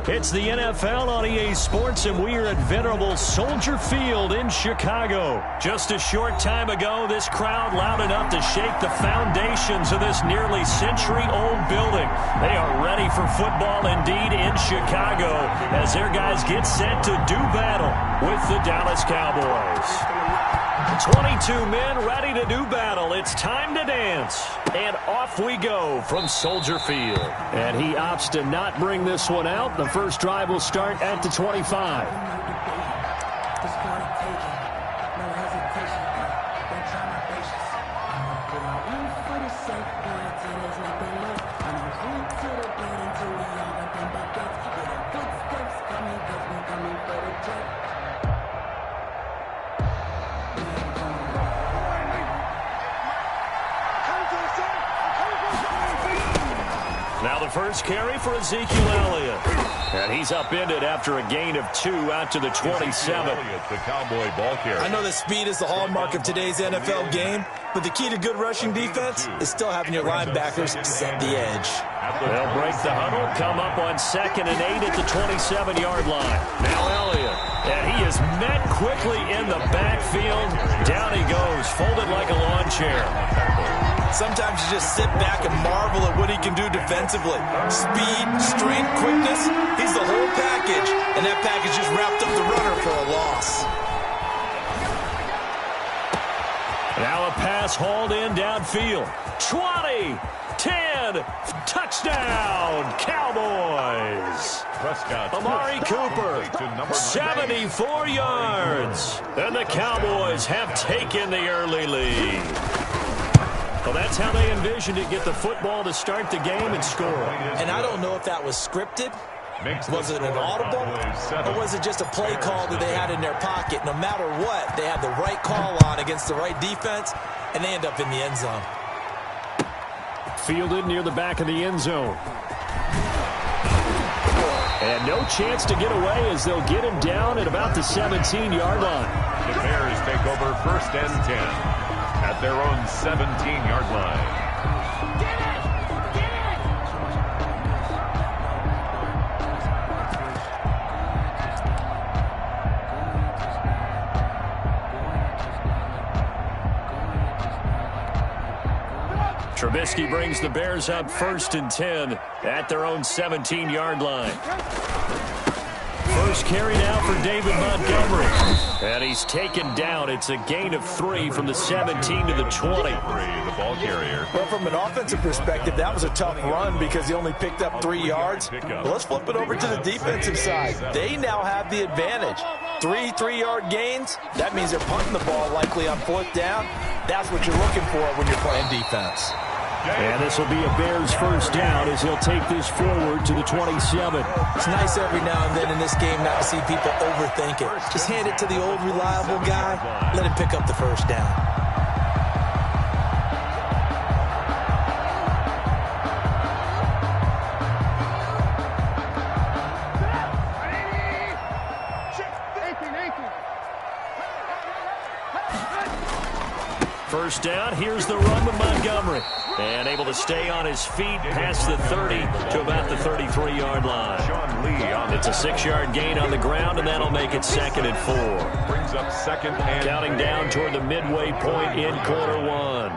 It's the NFL on EA Sports, and we are at venerable Soldier Field in Chicago. Just a short time ago, this crowd loud enough to shake the foundations of this nearly century-old building. They are ready for football indeed in Chicago as their guys get set to do battle with the Dallas Cowboys. 22 men ready to do battle. It's time to dance. And off we go from Soldier Field. And he opts to not bring this one out. The first drive will start at the 25. Now the first carry for Ezekiel Elliott. And he's upended after a gain of 2 out to the 27. The Cowboy ball carrier. I know that speed is the hallmark of today's NFL game, but the key to good rushing defense is still having your linebackers set the edge. They'll break the huddle, come up on 2nd and 8 at the 27-yard line. Now Elliott. And he is met quickly in the backfield. Down he goes, folded like a lawn chair. Sometimes you just sit back and marvel at what he can do defensively. Speed, strength, quickness, he's the whole package. And that package just wrapped up the runner for a loss. Now a pass hauled in downfield. 20, 10, touchdown, Cowboys. Amari Cooper, 74 yards. And the Cowboys have taken the early lead. Well, that's how they envisioned it, get the football to start the game and score. And I don't know if that was scripted. Was it an audible? Or was it just a play call that they had in their pocket? No matter what, they had the right call on against the right defense, and they end up in the end zone. Fielded near the back of the end zone. And no chance to get away as they'll get him down at about the 17-yard line. The Bears take over 1st and 10 at their own 17-yard line. Trubisky brings the Bears up 1st and 10 at their own 17-yard line. First carry now for David Montgomery. And he's taken down. It's a gain of 3 from the 17 to the 20. The ball carrier. Well, from an offensive perspective, that was a tough run because he only picked up 3 yards. Well, let's flip it over to the defensive side. They now have the advantage. 3 3-yard gains. That means they're punting the ball likely on 4th down. That's what you're looking for when you're playing defense. And this will be a Bears first down as he'll take this forward to the 27. It's nice every now and then in this game not to see people overthink it. Just hand it to the old reliable guy. Let him pick up the first down. First down, here's the run with Montgomery. And able to stay on his feet past the 30 to about the 33-yard line. It's a 6-yard gain on the ground, and that'll make it 2nd and 4. Brings up 2nd and counting down toward the midway point in quarter 1.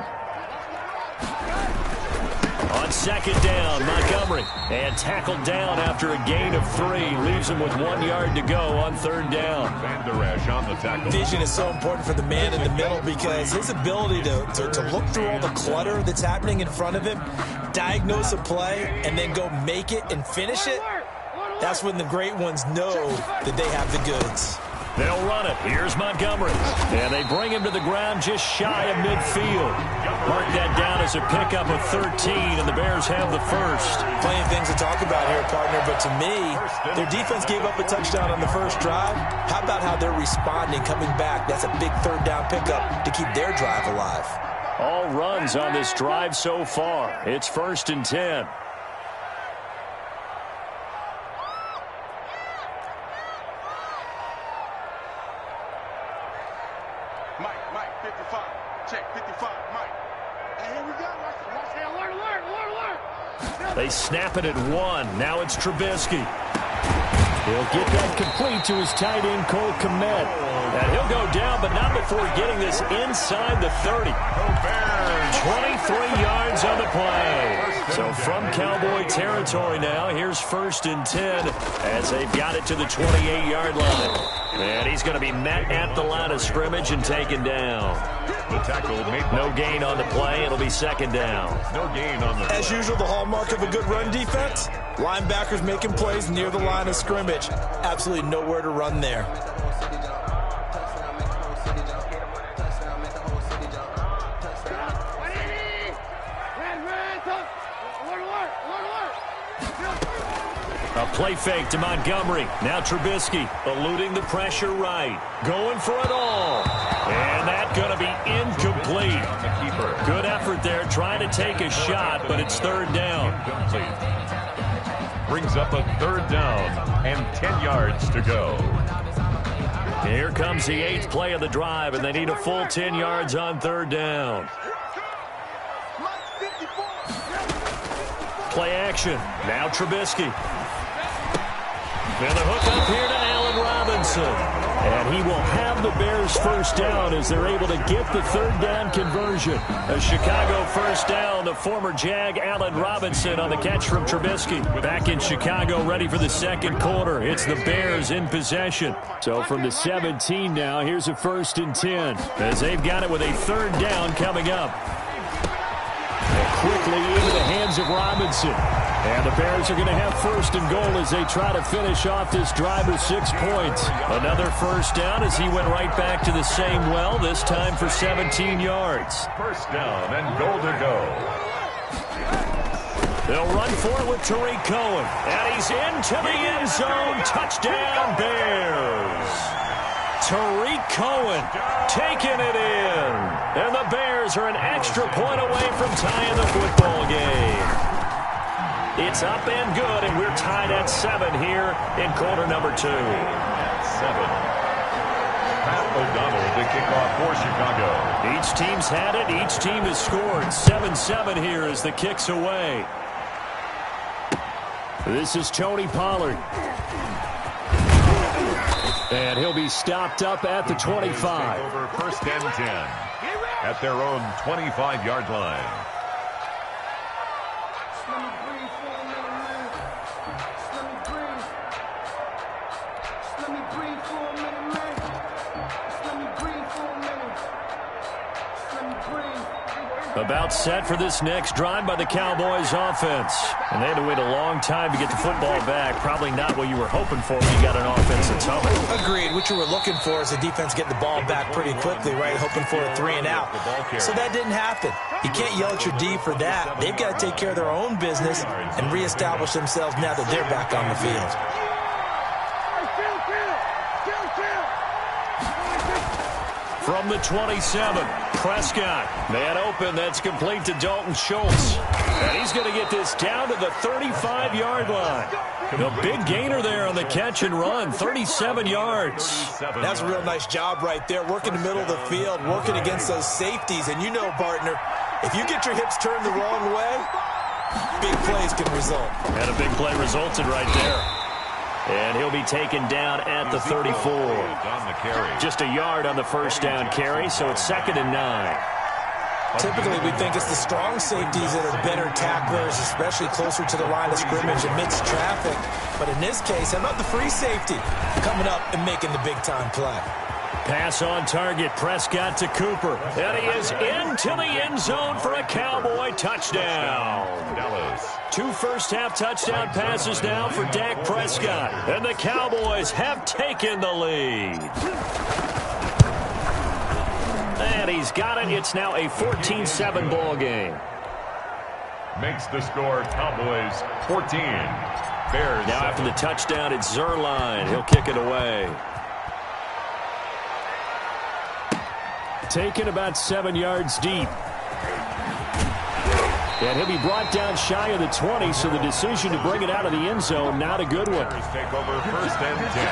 On 2nd down, Montgomery. And tackled down after a gain of 3. Leaves him with 1 yard to go on 3rd down. Van Der Esch on the tackle. Vision is so important for the man in the middle because his ability to look through all the clutter that's happening in front of him, diagnose a play, and then go make it and finish it, that's when the great ones know that they have the goods. They'll run it. Here's Montgomery. And they bring him to the ground just shy of midfield. Mark that down as a pickup of 13, and the Bears have the first. Plenty of things to talk about here, partner, but to me, their defense gave up a touchdown on the first drive. How about how they're responding, coming back? That's a big 3rd down pickup to keep their drive alive. All runs on this drive so far. It's 1st and 10. Mike, 55. Check, 55, Mike. Hey, here we go. Watch that. Alert. They snap it at 1. Now it's Trubisky. He'll get that complete to his tight end, Cole Kmet. And he'll go down, but not before getting this inside the 30. 23 yards on the play. So from Cowboy territory now, here's 1st and 10 as they've got it to the 28-yard line. And he's going to be met at the line of scrimmage and taken down. The tackle made no gain on the play. It'll be 2nd down. No gain on the play. As usual, the hallmark of a good run defense, linebackers making plays near the line of scrimmage. Absolutely nowhere to run there. A play fake to Montgomery. Now Trubisky eluding the pressure right. Going for it all. And that's going to be incomplete. Good effort there trying to take a shot, but it's 3rd down. Brings up a 3rd down and 10 yards to go. Here comes the 8th play of the drive, and they need a full 10 yards on 3rd down. Play action. Now Trubisky. And the hook up here to Allen Robinson. And he will have the Bears 1st down as they're able to get the 3rd down conversion. A Chicago 1st down. The former Jag Allen Robinson on the catch from Trubisky. Back in Chicago, ready for the 2nd quarter. It's the Bears in possession. So from the 17 now, here's a 1st and 10 as they've got it with a 3rd down coming up. Quickly into the hands of Robinson. And the Bears are going to have 1st and goal as they try to finish off this drive with 6 points. Another 1st down as he went right back to the same well, this time for 17 yards. 1st down and goal to go. They'll run for it with Tariq Cohen. And he's into the end zone. Touchdown, Bears. Tariq Cohen taking it in. And the Bears are an extra point away from tying the football game. It's up and good, and we're tied at 7 here in quarter number 2. 7. Pat O'Donnell, the kickoff for Chicago. Each team's had it. Each team has scored. 7-7 here as the kick's away. This is Tony Pollard. And he'll be stopped up at the 25. Over 1st and 10 at their own 25-yard line. About set for this next drive by the Cowboys offense. And they had to wait a long time to get the football back. Probably not what you were hoping for when you got an offense that's humming. Agreed. What you were looking for is the defense getting the ball back pretty quickly, right? Hoping for a 3 and out. So that didn't happen. You can't yell at your D for that. They've got to take care of their own business and reestablish themselves now that they're back on the field. From the 27, Prescott. Man open, that's complete to Dalton Schultz. And he's going to get this down to the 35-yard line. The big gainer there on the catch and run, 37 yards. That's a real nice job right there, working the middle of the field, working against those safeties. And you know, partner, if you get your hips turned the wrong way, big plays can result. And a big play resulted right there. And he'll be taken down at the 34. Just a yard on the 1st down carry, so it's 2nd and 9. Typically, we think it's the strong safeties that are better tacklers, especially closer to the line of scrimmage amidst traffic. But in this case, how about the free safety coming up and making the big-time play? Pass on target, Prescott to Cooper. And he is into the end zone for a Cowboy touchdown. Dallas. 2 first-half touchdown passes now for Dak Prescott. And the Cowboys have taken the lead. And he's got it. It's now a 14-7 ball game. Makes the score Cowboys 14. Bears. Now after the touchdown, it's Zerline. He'll kick it away. Taken about 7 yards deep. And he'll be brought down shy of the 20, so the decision to bring it out of the end zone, not a good one. Bears take over 1st and 10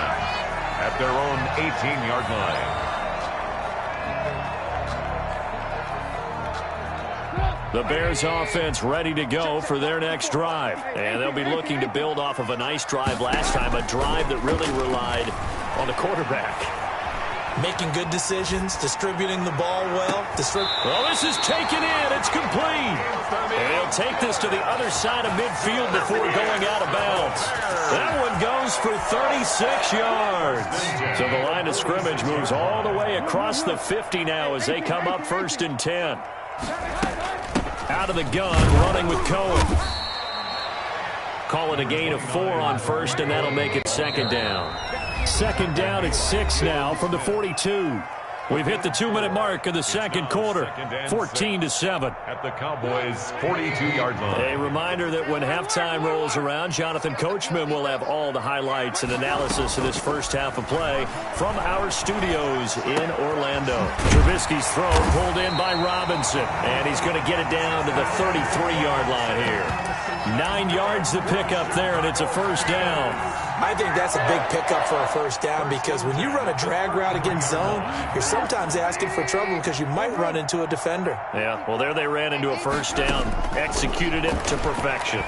at their own 18-yard line. The Bears offense ready to go for their next drive. And they'll be looking to build off of a nice drive last time, a drive that really relied on the quarterback. Making good decisions, distributing the ball well. Well, this is taken in. It's complete. And he'll take this to the other side of midfield before going out of bounds. That one goes for 36 yards. So the line of scrimmage moves all the way across the 50 now as they come up 1st and 10. Out of the gun, running with Cohen. Call it a gain of 4 on 1st, and that'll make it 2nd down. 2nd down at 6 now from the 42. We've hit the 2-minute mark of the 2nd quarter, 14-7. At the Cowboys' 42-yard line. A reminder that when halftime rolls around, Jonathan Coachman will have all the highlights and analysis of this first half of play from our studios in Orlando. Trubisky's throw pulled in by Robinson, and he's going to get it down to the 33-yard line here. 9 yards to pick up there, and it's a 1st down. I think that's a big pickup for a 1st down because when you run a drag route against zone, you're sometimes asking for trouble because you might run into a defender. Yeah, well, there they ran into a 1st down, executed it to perfection.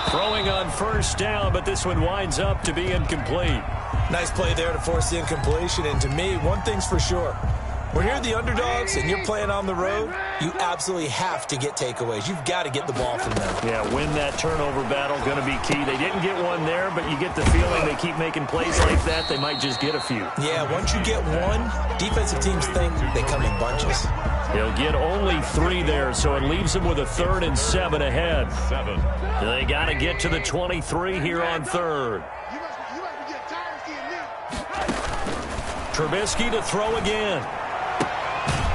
Throwing on 1st down, but this one winds up to be incomplete. Nice play there to force the incompletion, and to me, one thing's for sure. When you're the underdogs and you're playing on the road, you absolutely have to get takeaways. You've got to get the ball from them. Yeah, win that turnover battle, going to be key. They didn't get one there, but you get the feeling they keep making plays like that, they might just get a few. Yeah, once you get one, defensive teams think they come in bunches. They'll get only 3 there, so it leaves them with a 3rd and 7 ahead. They got to get to the 23 here on 3rd. Trubisky to throw again.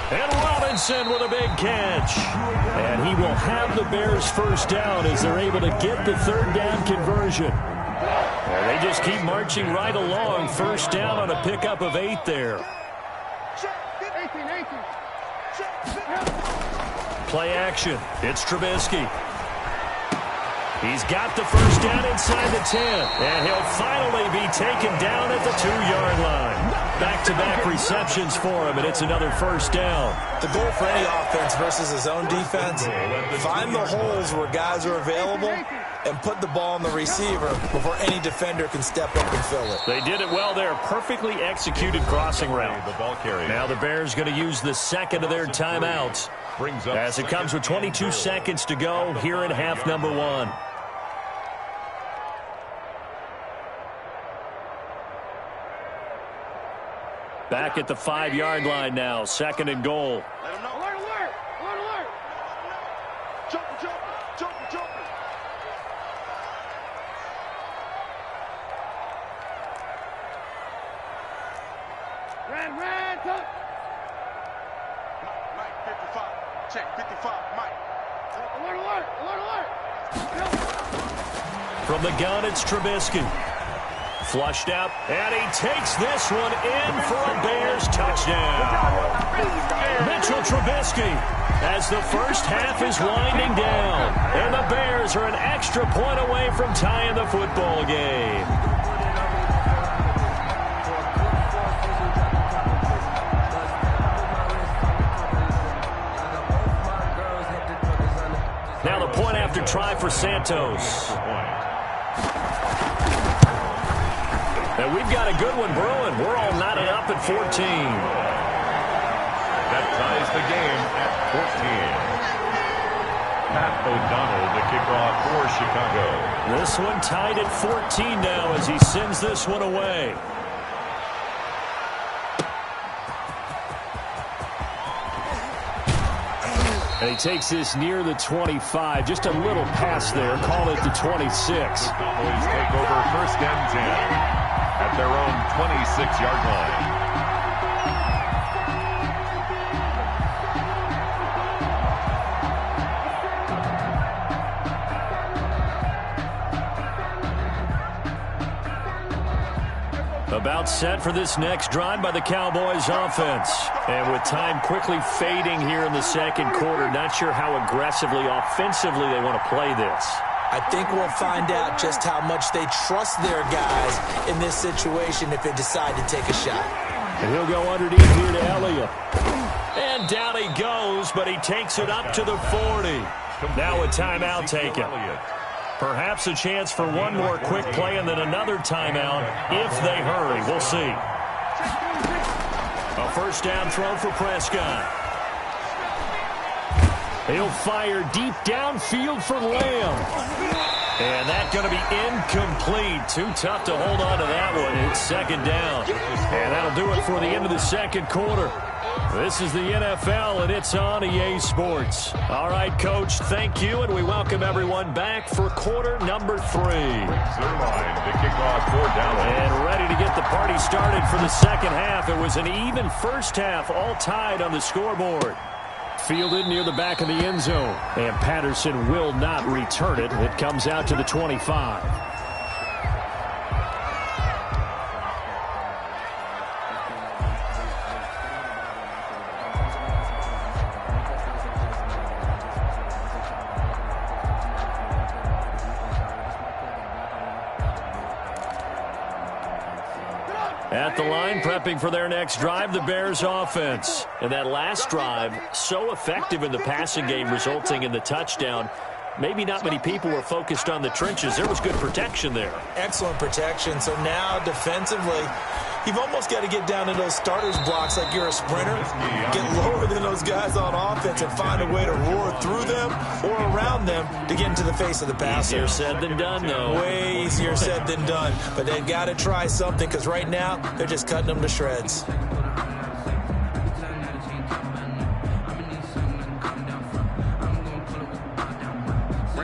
And Robinson with a big catch. And he will have the Bears' 1st down as they're able to get the 3rd down conversion. And they just keep marching right along. 1st down on a pickup of 8 there. Play action. It's Trubisky. He's got the 1st down inside the 10. And he'll finally be taken down at the 2-yard line. Back-to-back receptions for him, and it's another 1st down. The goal for any offense versus his own defense, find the holes where guys are available and put the ball on the receiver before any defender can step up and fill it. They did it well there. Perfectly executed crossing route. Now the Bears going to use the 2nd of their timeouts as it comes with 22 seconds to go here in half number 1. Back at the 5-yard line now, 2nd and goal. Let him know. Alert, alert, alert, alert. Jumper, jumper, jumper, jumper. Red, touch. Mike, 55. Check, 55, Mike. Alert, alert, alert, alert. From the gun, it's Trubisky. Flushed out, and he takes this one in for a Bears touchdown. Mitchell Trubisky as the first half is winding down. And the Bears are an extra point away from tying the football game. Now the point after try for Santos. And we've got a good one brewing. We're all knotted up at 14. That ties the game at 14. Pat O'Donnell, the kickoff for Chicago. This one tied at 14 now as he sends this one away. And he takes this near the 25. Just a little pass there. Call it the 26. Cowboys take over 1st and 10. At their own 26-yard line. About set for this next drive by the Cowboys offense. And with time quickly fading here in the 2nd quarter, not sure how aggressively, offensively they want to play this. I think we'll find out just how much they trust their guys in this situation if they decide to take a shot. And he'll go underneath here to Elliott. And down he goes, but he takes it up to the 40. Now a timeout taken. Perhaps a chance for one more quick play and then another timeout if they hurry. We'll see. A first down throw for Prescott. He'll fire deep downfield for Lamb. And that's going to be incomplete. Too tough to hold on to that one. It's second down. And that'll do it for the end of the second quarter. This is the NFL, and it's on EA Sports. All right, Coach, thank you, and we welcome everyone back for quarter number 3. Zerline to kick off for Dallas. And ready to get the party started for the second half. It was an even first half, all tied on the scoreboard. Fielded near the back of the end zone, and Patterson will not return it. It comes out to the 25. At the line, prepping for their next drive, the Bears offense. And that last drive, so effective in the passing game, resulting in the touchdown. Maybe not many people were focused on the trenches. There was good protection there. Excellent protection. So now, defensively, you've almost got to get down to those starters blocks like you're a sprinter. Get lower than those guys on offense and find a way to roar through them or around them to get into the face of the passer. Easier said than done, though. Way easier said than done. But they've got to try something because right now they're just cutting them to shreds.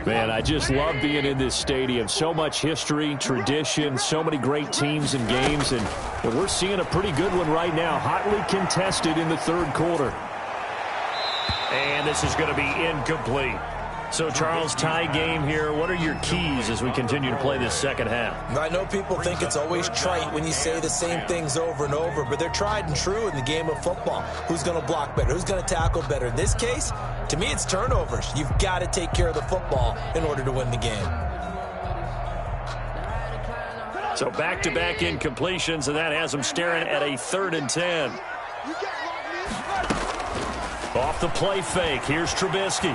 Man, I just love being in this stadium. So much history, tradition, so many great teams and games, and we're seeing a pretty good one right now. Hotly contested in the third quarter. And this is going to be incomplete. So, Charles, tie game here. What are your keys as we continue to play this second half? I know people think it's always trite when you say the same things over and over, but they're tried and true in the game of football. Who's going to block better? Who's going to tackle better? In this case, to me, it's turnovers. You've got to take care of the football in order to win the game. So back-to-back incompletions, and that has them staring at a 3rd and 10. Off the play fake, here's Trubisky.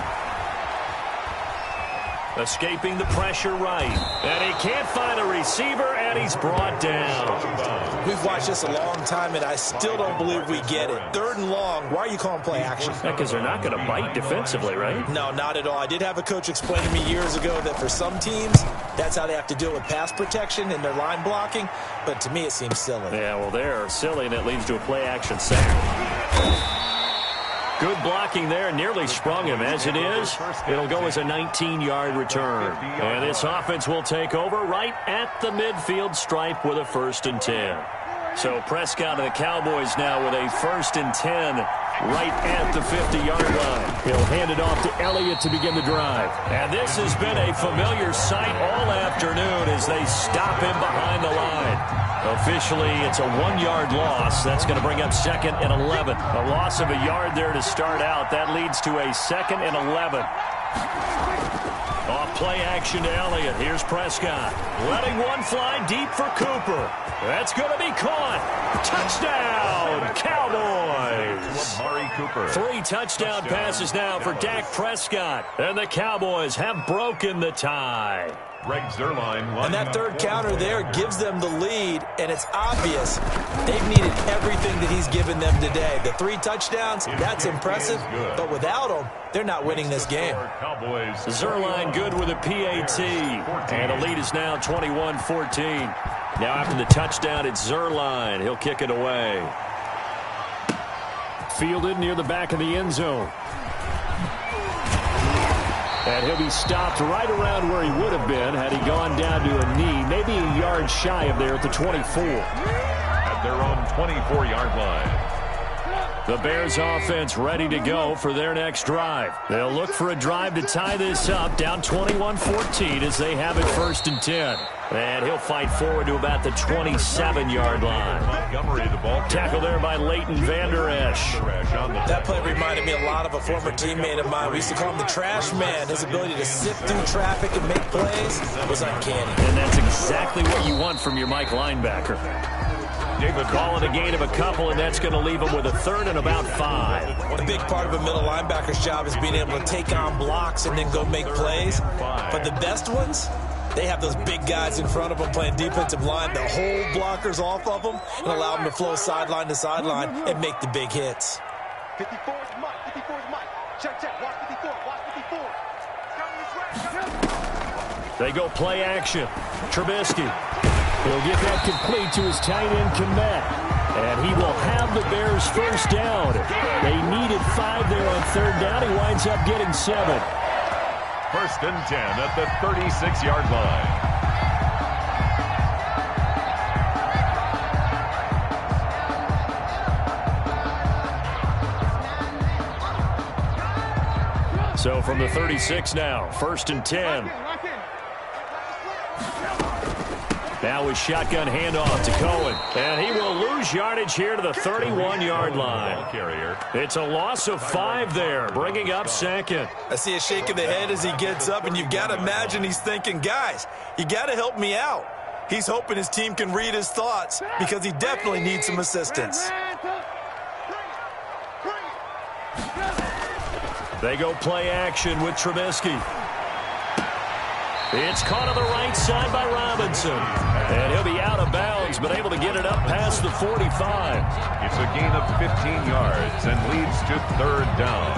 Escaping the pressure right. And he can't find a receiver, and he's brought down. We've watched this a long time, and I still don't believe we get it. 3rd and long, why are you calling play action? Because they're not going to bite defensively, right? No, not at all. I did have a coach explain to me years ago that for some teams, that's how they have to deal with pass protection and their line blocking. But to me, it seems silly. Yeah, well, they're silly, and it leads to a play action sack. Good blocking there, nearly sprung him. As it is, it'll go as a 19-yard return. And this offense will take over right at the midfield stripe with a 1st and 10. So Prescott and the Cowboys now with a 1st and 10 right at the 50-yard line. He'll hand it off to Elliott to begin the drive. And this has been a familiar sight all afternoon as they stop him behind the line. Officially, it's a 1-yard loss. That's going to bring up 2nd and 11. A loss of a yard there to start out. That leads to a 2nd and 11. Off play action to Elliott. Here's Prescott. Letting one fly deep for Cooper. That's going to be caught. Touchdown, Cowboys. Amari Cooper. 3 touchdown passes now for Dak Prescott. And the Cowboys have broken the tie. Greg Zerline. And that 3rd counter there gives them the lead, and it's obvious they've needed everything that he's given them today. The 3 touchdowns, that's impressive, but without him, they're not winning this game. Zerline good with a PAT, and the lead is now 21-14. Now after the touchdown, it's Zerline. He'll kick it away. Fielded near the back of the end zone. And he'll be stopped right around where he would have been had he gone down to a knee, maybe a yard shy of there at the 24. At their own 24-yard line. The Bears offense ready to go for their next drive. They'll look for a drive to tie this up, down 21-14 as they have it 1st and 10. And he'll fight forward to about the 27-yard line. Tackle there by Leighton Vander Esch. That play reminded me a lot of a former teammate of mine. We used to call him the trash man. His ability to sift through traffic and make plays was uncanny. And that's exactly what you want from your Mike linebacker. Call it a gain of a couple, and that's going to leave him with a third and about 5. A big part of a middle linebacker's job is being able to take on blocks and then go make plays. But the best ones, they have those big guys in front of them playing defensive line to hold blockers off of them and allow them to flow sideline to sideline and make the big hits. 54 is Mike. 54 is Mike. Check, check. Watch 54. Watch 54. They go play action. Trubisky. He'll get that complete to his tight end, Kmet. And he will have the Bears first down. They needed 5 there on third down. He winds up getting 7. First and 10 at the 36-yard line. So from the 36 now, first and 10. Now with shotgun handoff to Cohen. And he will lose yardage here to the 31-yard line. It's a loss of 5 there, bringing up second. I see a shake of the head as he gets up, and you've got to imagine he's thinking, guys, you got to help me out. He's hoping his team can read his thoughts because he definitely needs some assistance. They go play action with Trubisky. It's caught on the right side by Robinson. And he'll be out of bounds, but able to get it up past the 45. It's a gain of 15 yards and leads to third down.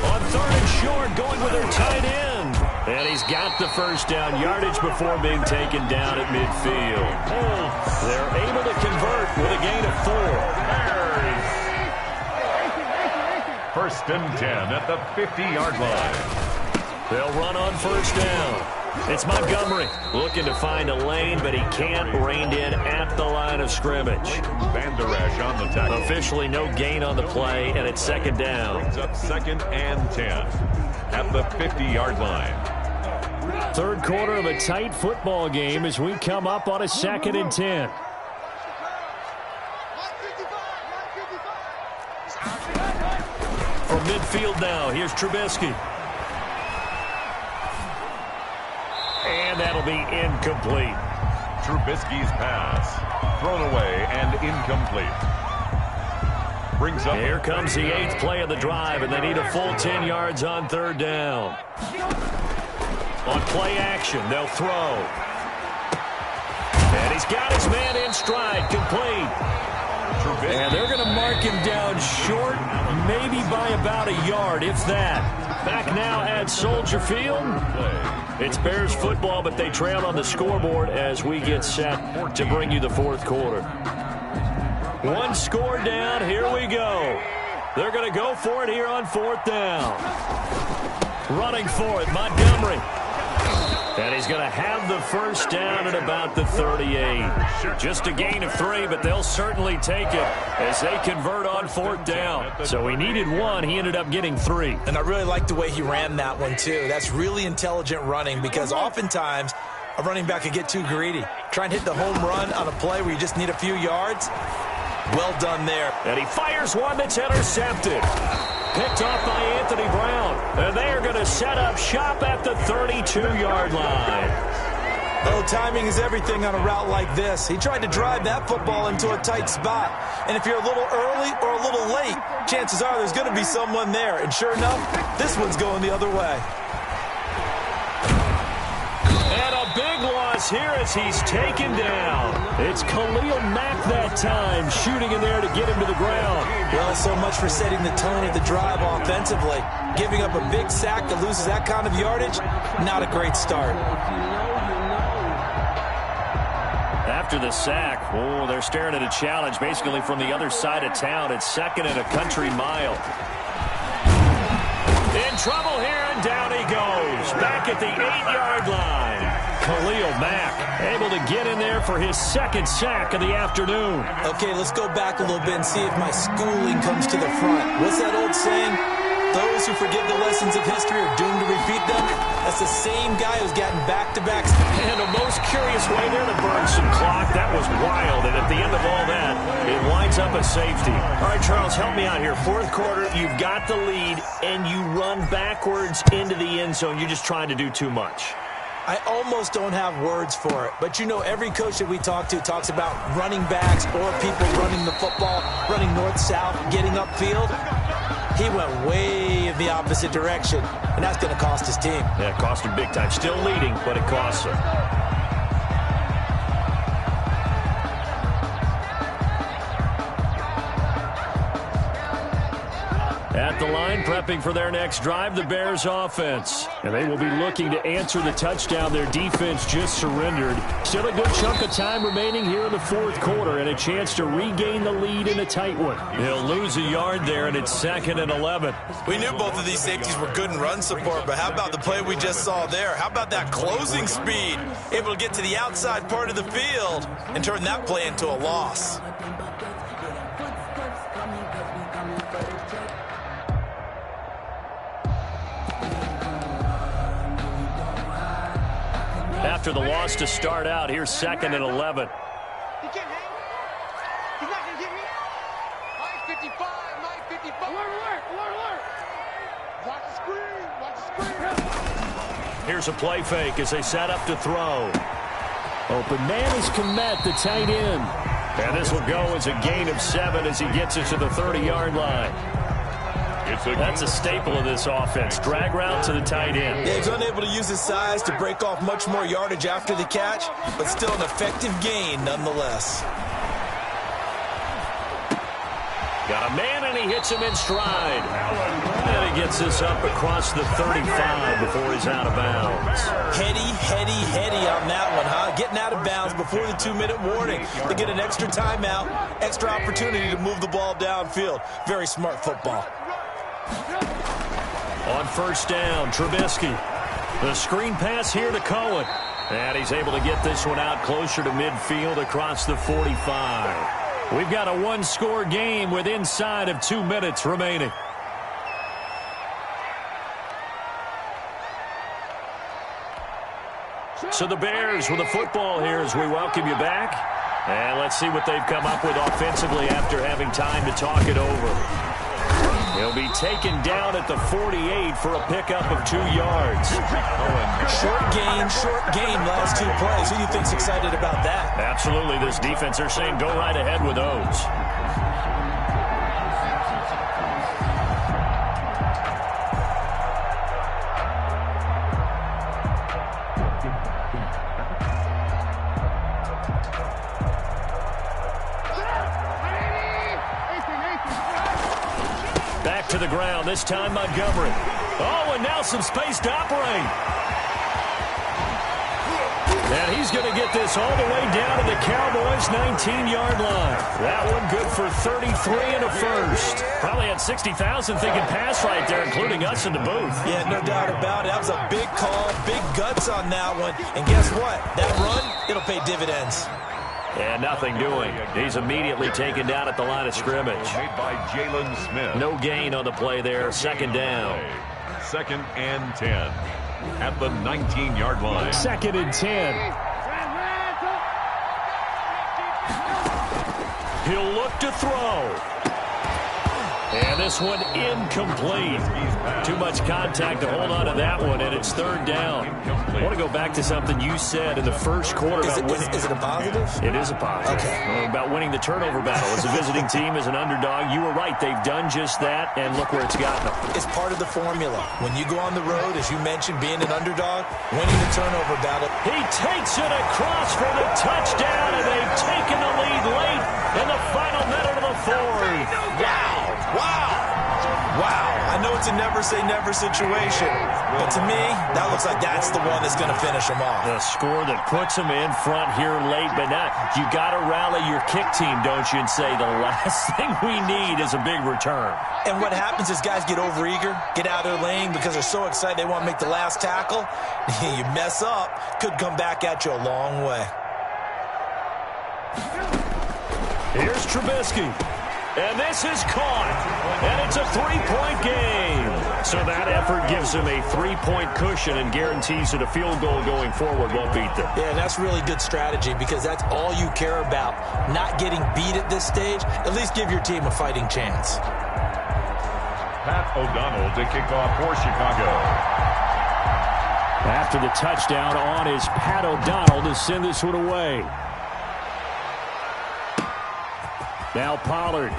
On third and short, going with their tight end. And he's got the first down yardage before being taken down at midfield. They're able to convert with a gain of 4. First and 10 at the 50-yard line. They'll run on first down. It's Montgomery looking to find a lane, but he can't rein in at the line of scrimmage. Van Der Esch on the tackle. Officially no gain on the play, and it's second down. Brings up second and 10 at the 50-yard line. Third quarter of a tight football game as we come up on a second and 10. From midfield now, here's Trubisky. And that'll be incomplete. Trubisky's pass thrown away and incomplete. Brings up. Here comes the 8th play of the drive, and they need a full 10 yards on third down. On play action, they'll throw. And he's got his man in stride, complete. And they're going to mark him down short, maybe by about a yard, if that. Back now at Soldier Field. It's Bears football, but they trail on the scoreboard as we get set to bring you the fourth quarter. One score down, here we go. They're going to go for it here on fourth down. Running for it, Montgomery. And he's going to have the first down at about the 38. Just a gain of 3, but they'll certainly take it as they convert on fourth down. So he needed 1. He ended up getting 3. And I really like the way he ran that one, too. That's really intelligent running because oftentimes a running back could get too greedy. Try and hit the home run on a play where you just need a few yards. Well done there. And he fires one that's intercepted. Picked off by Anthony Brown. And they are going to set up shop at the 32-yard line. Oh, timing is everything on a route like this. He tried to drive that football into a tight spot. And if you're a little early or a little late, chances are there's going to be someone there. And sure enough, this one's going the other way. And a big loss here as he's taken down. It's Khalil Mack that time, shooting in there to get him to the ground. Well, so much for setting the tone of the drive offensively. Giving up a big sack that loses that kind of yardage, not a great start. After the sack, they're staring at a challenge basically from the other side of town. It's second and a country mile. In trouble here, and down he goes. Back at the 8-yard line. Khalil Mack able to get in there for his second sack of the afternoon. Okay, let's go back a little bit and see if my schooling comes to the front. What's that old saying? Those who forget the lessons of history are doomed to beat them, that's the same guy who's gotten back-to-backs. And the most curious way there to burn some clock. That was wild. And at the end of all that, it winds up a safety. All right, Charles, help me out here. Fourth quarter, you've got the lead, and you run backwards into the end zone. You're just trying to do too much. I almost don't have words for it. But, you know, every coach that we talk to talks about running backs or people running the football, running north-south, getting upfield. He went way in the opposite direction, and that's going to cost his team. Yeah, it cost him big time. Still leading, but it costs him. At the line, prepping for their next drive, the Bears offense. And they will be looking to answer the touchdown their defense just surrendered. Still a good chunk of time remaining here in the fourth quarter and a chance to regain the lead in a tight one. He'll lose a yard there, and it's 2nd and 11. We knew both of these safeties were good in run support, but how about the play we just saw there? How about that closing speed? Able to get to the outside part of the field and turn that play into a loss. After the loss to start out, here's 2nd and 11. He can't hang. He's not going to get me. Mike 55, Mike 55. Alert. Watch the screen, watch the screen. Here's a play fake as they set up to throw. Open man is Komet, the tight end. And this will go as a gain of 7 as he gets it to the 30-yard line. That's a staple of this offense. Drag route to the tight end. Yeah, he's unable to use his size to break off much more yardage after the catch, but still an effective gain nonetheless. Got a man, and he hits him in stride. And he gets this up across the 35 before he's out of bounds. Heady on that one, huh? Getting out of bounds before the 2-minute warning. They get an extra timeout, extra opportunity to move the ball downfield. Very smart football. On first down, Trubisky. The screen pass here to Cohen. And he's able to get this one out closer to midfield across the 45. We've got a one-score game with inside of 2 minutes remaining. So the Bears with the football here as we welcome you back. And let's see what they've come up with offensively after having time to talk it over. He'll be taken down at the 48 for a pickup of 2 yards. Short gain, last 2 plays. Who do you think's excited about that? Absolutely. This defense, they're saying go right ahead with those. Back to the ground, this time Montgomery. Oh, and now some space to operate. And he's going to get this all the way down to the Cowboys' 19-yard line. That one good for 33 and a first. Probably had 60,000 thinking pass right there, including us in the booth. Yeah, no doubt about it. That was a big call, big guts on that one. And guess what? That run, it'll pay dividends. And nothing doing. He's immediately taken down at the line of scrimmage. Made by Jalen Smith. No gain on the play there. 2nd down. 2nd and 10 at the 19-yard line. 2nd and 10. He'll look to throw. And this one incomplete. Too much contact to hold on to that one, and it's 3rd down. I want to go back to something you said in the first quarter. Is it a positive? It is a positive. Okay. About winning the turnover battle. As a visiting team, as an underdog, you were right. They've done just that, and look where it's gotten them. It's part of the formula. When you go on the road, as you mentioned, being an underdog, winning the turnover battle. He takes it across for the touchdown, and they've taken the lead late in the final minute of the 4th. Wow. I know it's a never-say-never situation, but to me, that looks like that's the one that's going to finish them off. The score that puts them in front here late, but now you got to rally your kick team, don't you, and say the last thing we need is a big return. And what happens is guys get overeager, get out of their lane because they're so excited they want to make the last tackle. You mess up, could come back at you a long way. Here's Trubisky. And this is caught. And it's a 3-point game. So that effort gives them a 3-point cushion and guarantees that a field goal going forward won't beat them. Yeah, and that's really good strategy because that's all you care about. Not getting beat at this stage, at least give your team a fighting chance. Pat O'Donnell to kick off for Chicago. After the touchdown on is Pat O'Donnell to send this one away. Now Pollard.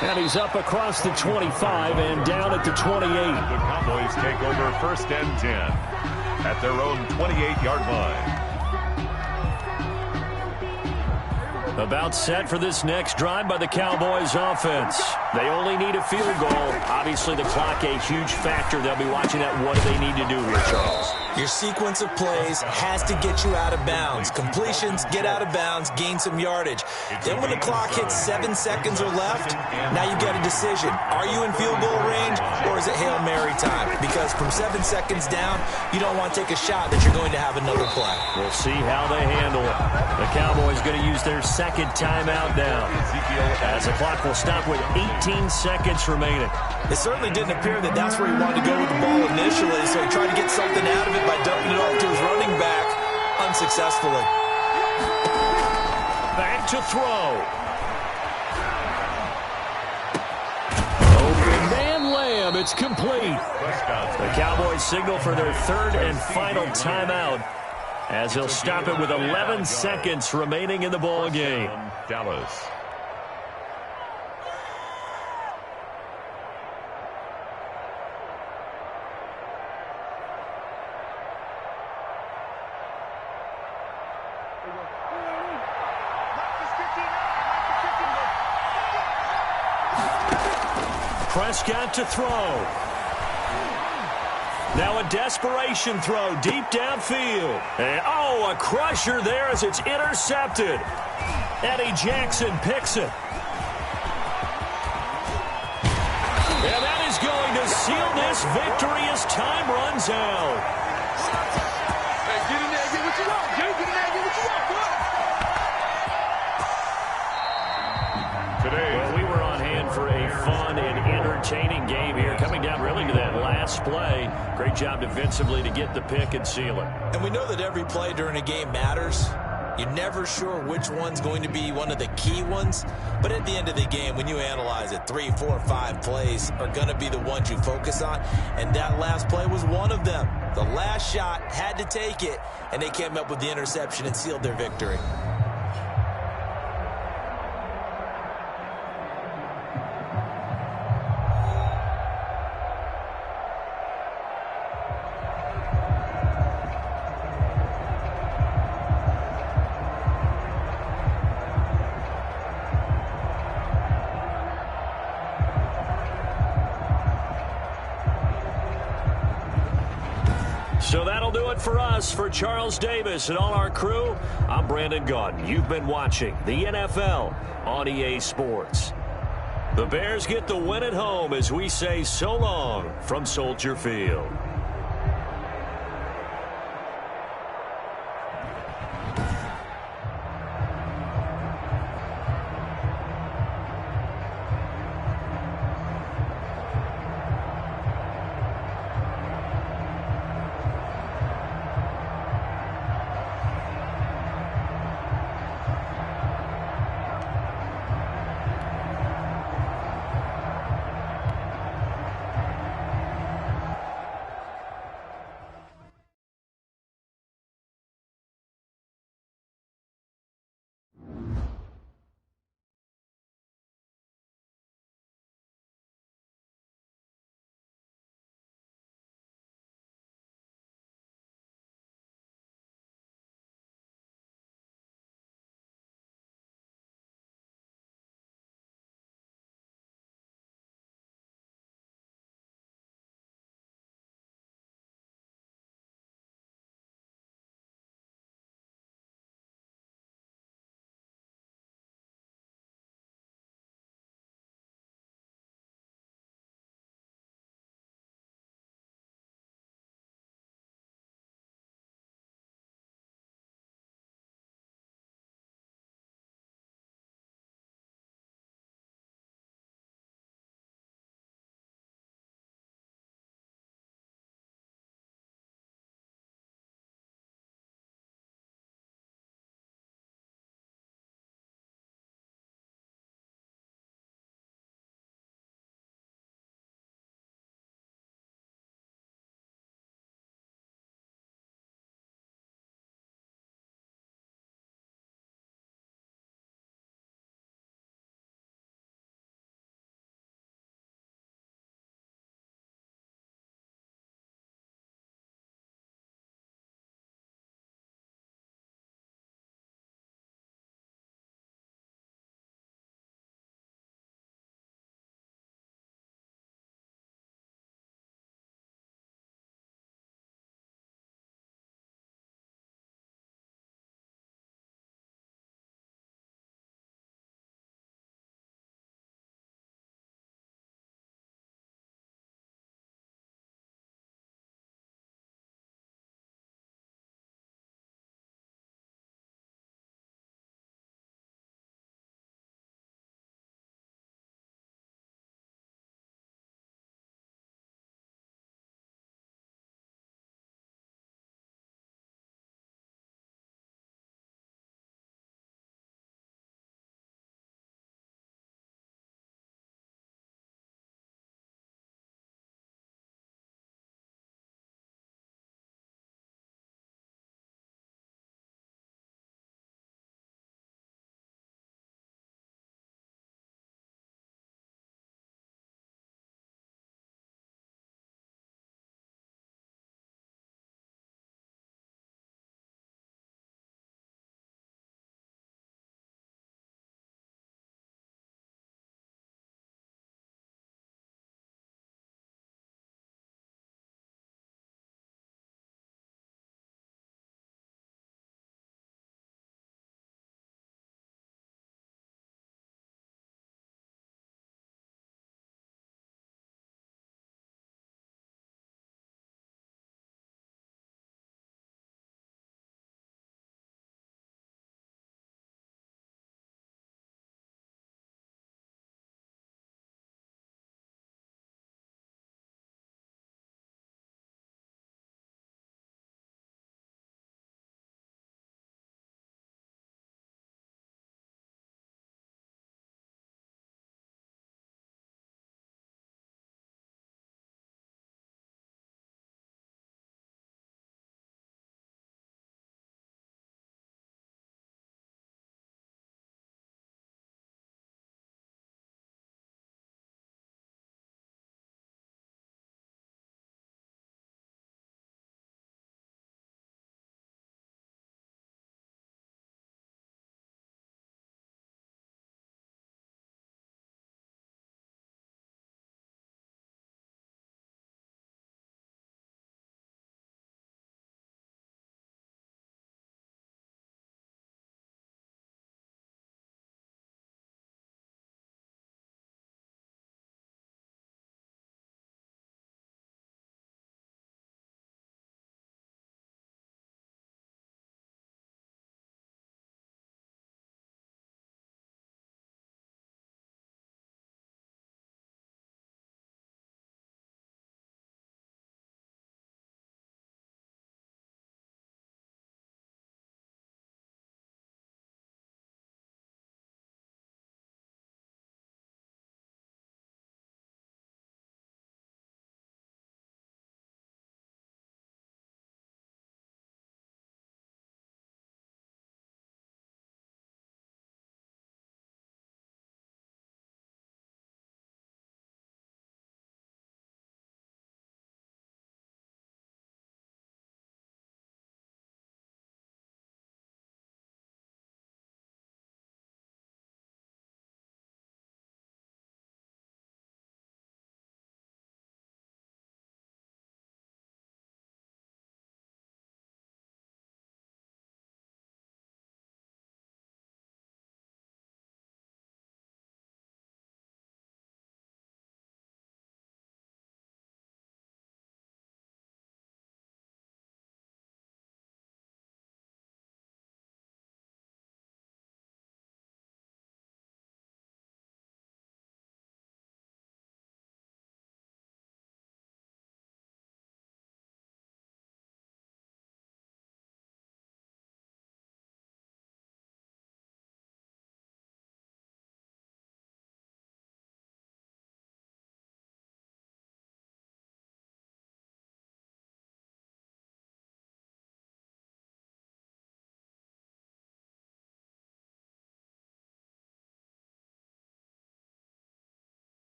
And he's up across the 25 and down at the 28. The Cowboys take over 1st and 10 at their own 28-yard line. About set for this next drive by the Cowboys offense. They only need a field goal. Obviously, the clock a huge factor. They'll be watching that. What do they need to do here, Charles? Your sequence of plays has to get you out of bounds. Completions, get out of bounds, gain some yardage. Then when the clock hits 7 seconds or left, now you get a decision. Are you in field goal range or is it Hail Mary time? Because from 7 seconds down, you don't want to take a shot that you're going to have another play. We'll see how they handle it. The Cowboys going to use their second timeout now, as the clock will stop with 18 seconds remaining. It certainly didn't appear that that's where he wanted to go with the ball initially, so he tried to get something out of it by dumping it off to his running back unsuccessfully. Back to throw. Open man Lamb. It's complete. The Cowboys signal for their 3rd and final timeout, as they'll stop it with 11 seconds remaining in the ball game. Dallas. Prescott to throw. Now a desperation throw deep downfield. And, a crusher there as it's intercepted. Eddie Jackson picks it. And that is going to seal this victory as time runs out. Hey, get in there and get what you want, dude. Get in there and get what you want, boy. Well, we were on hand for a fun and entertaining game here, coming down really to that last play. Great job defensively to get the pick and seal it. And we know that every play during a game matters. You're never sure which one's going to be one of the key ones. But at the end of the game, when you analyze it, 3, 4, 5 plays are going to be the ones you focus on. And that last play was one of them. The last shot had to take it, and they came up with the interception and sealed their victory. So that'll do it for us. For Charles Davis and all our crew, I'm Brandon Gaudin. You've been watching the NFL on EA Sports. The Bears get the win at home as we say so long from Soldier Field.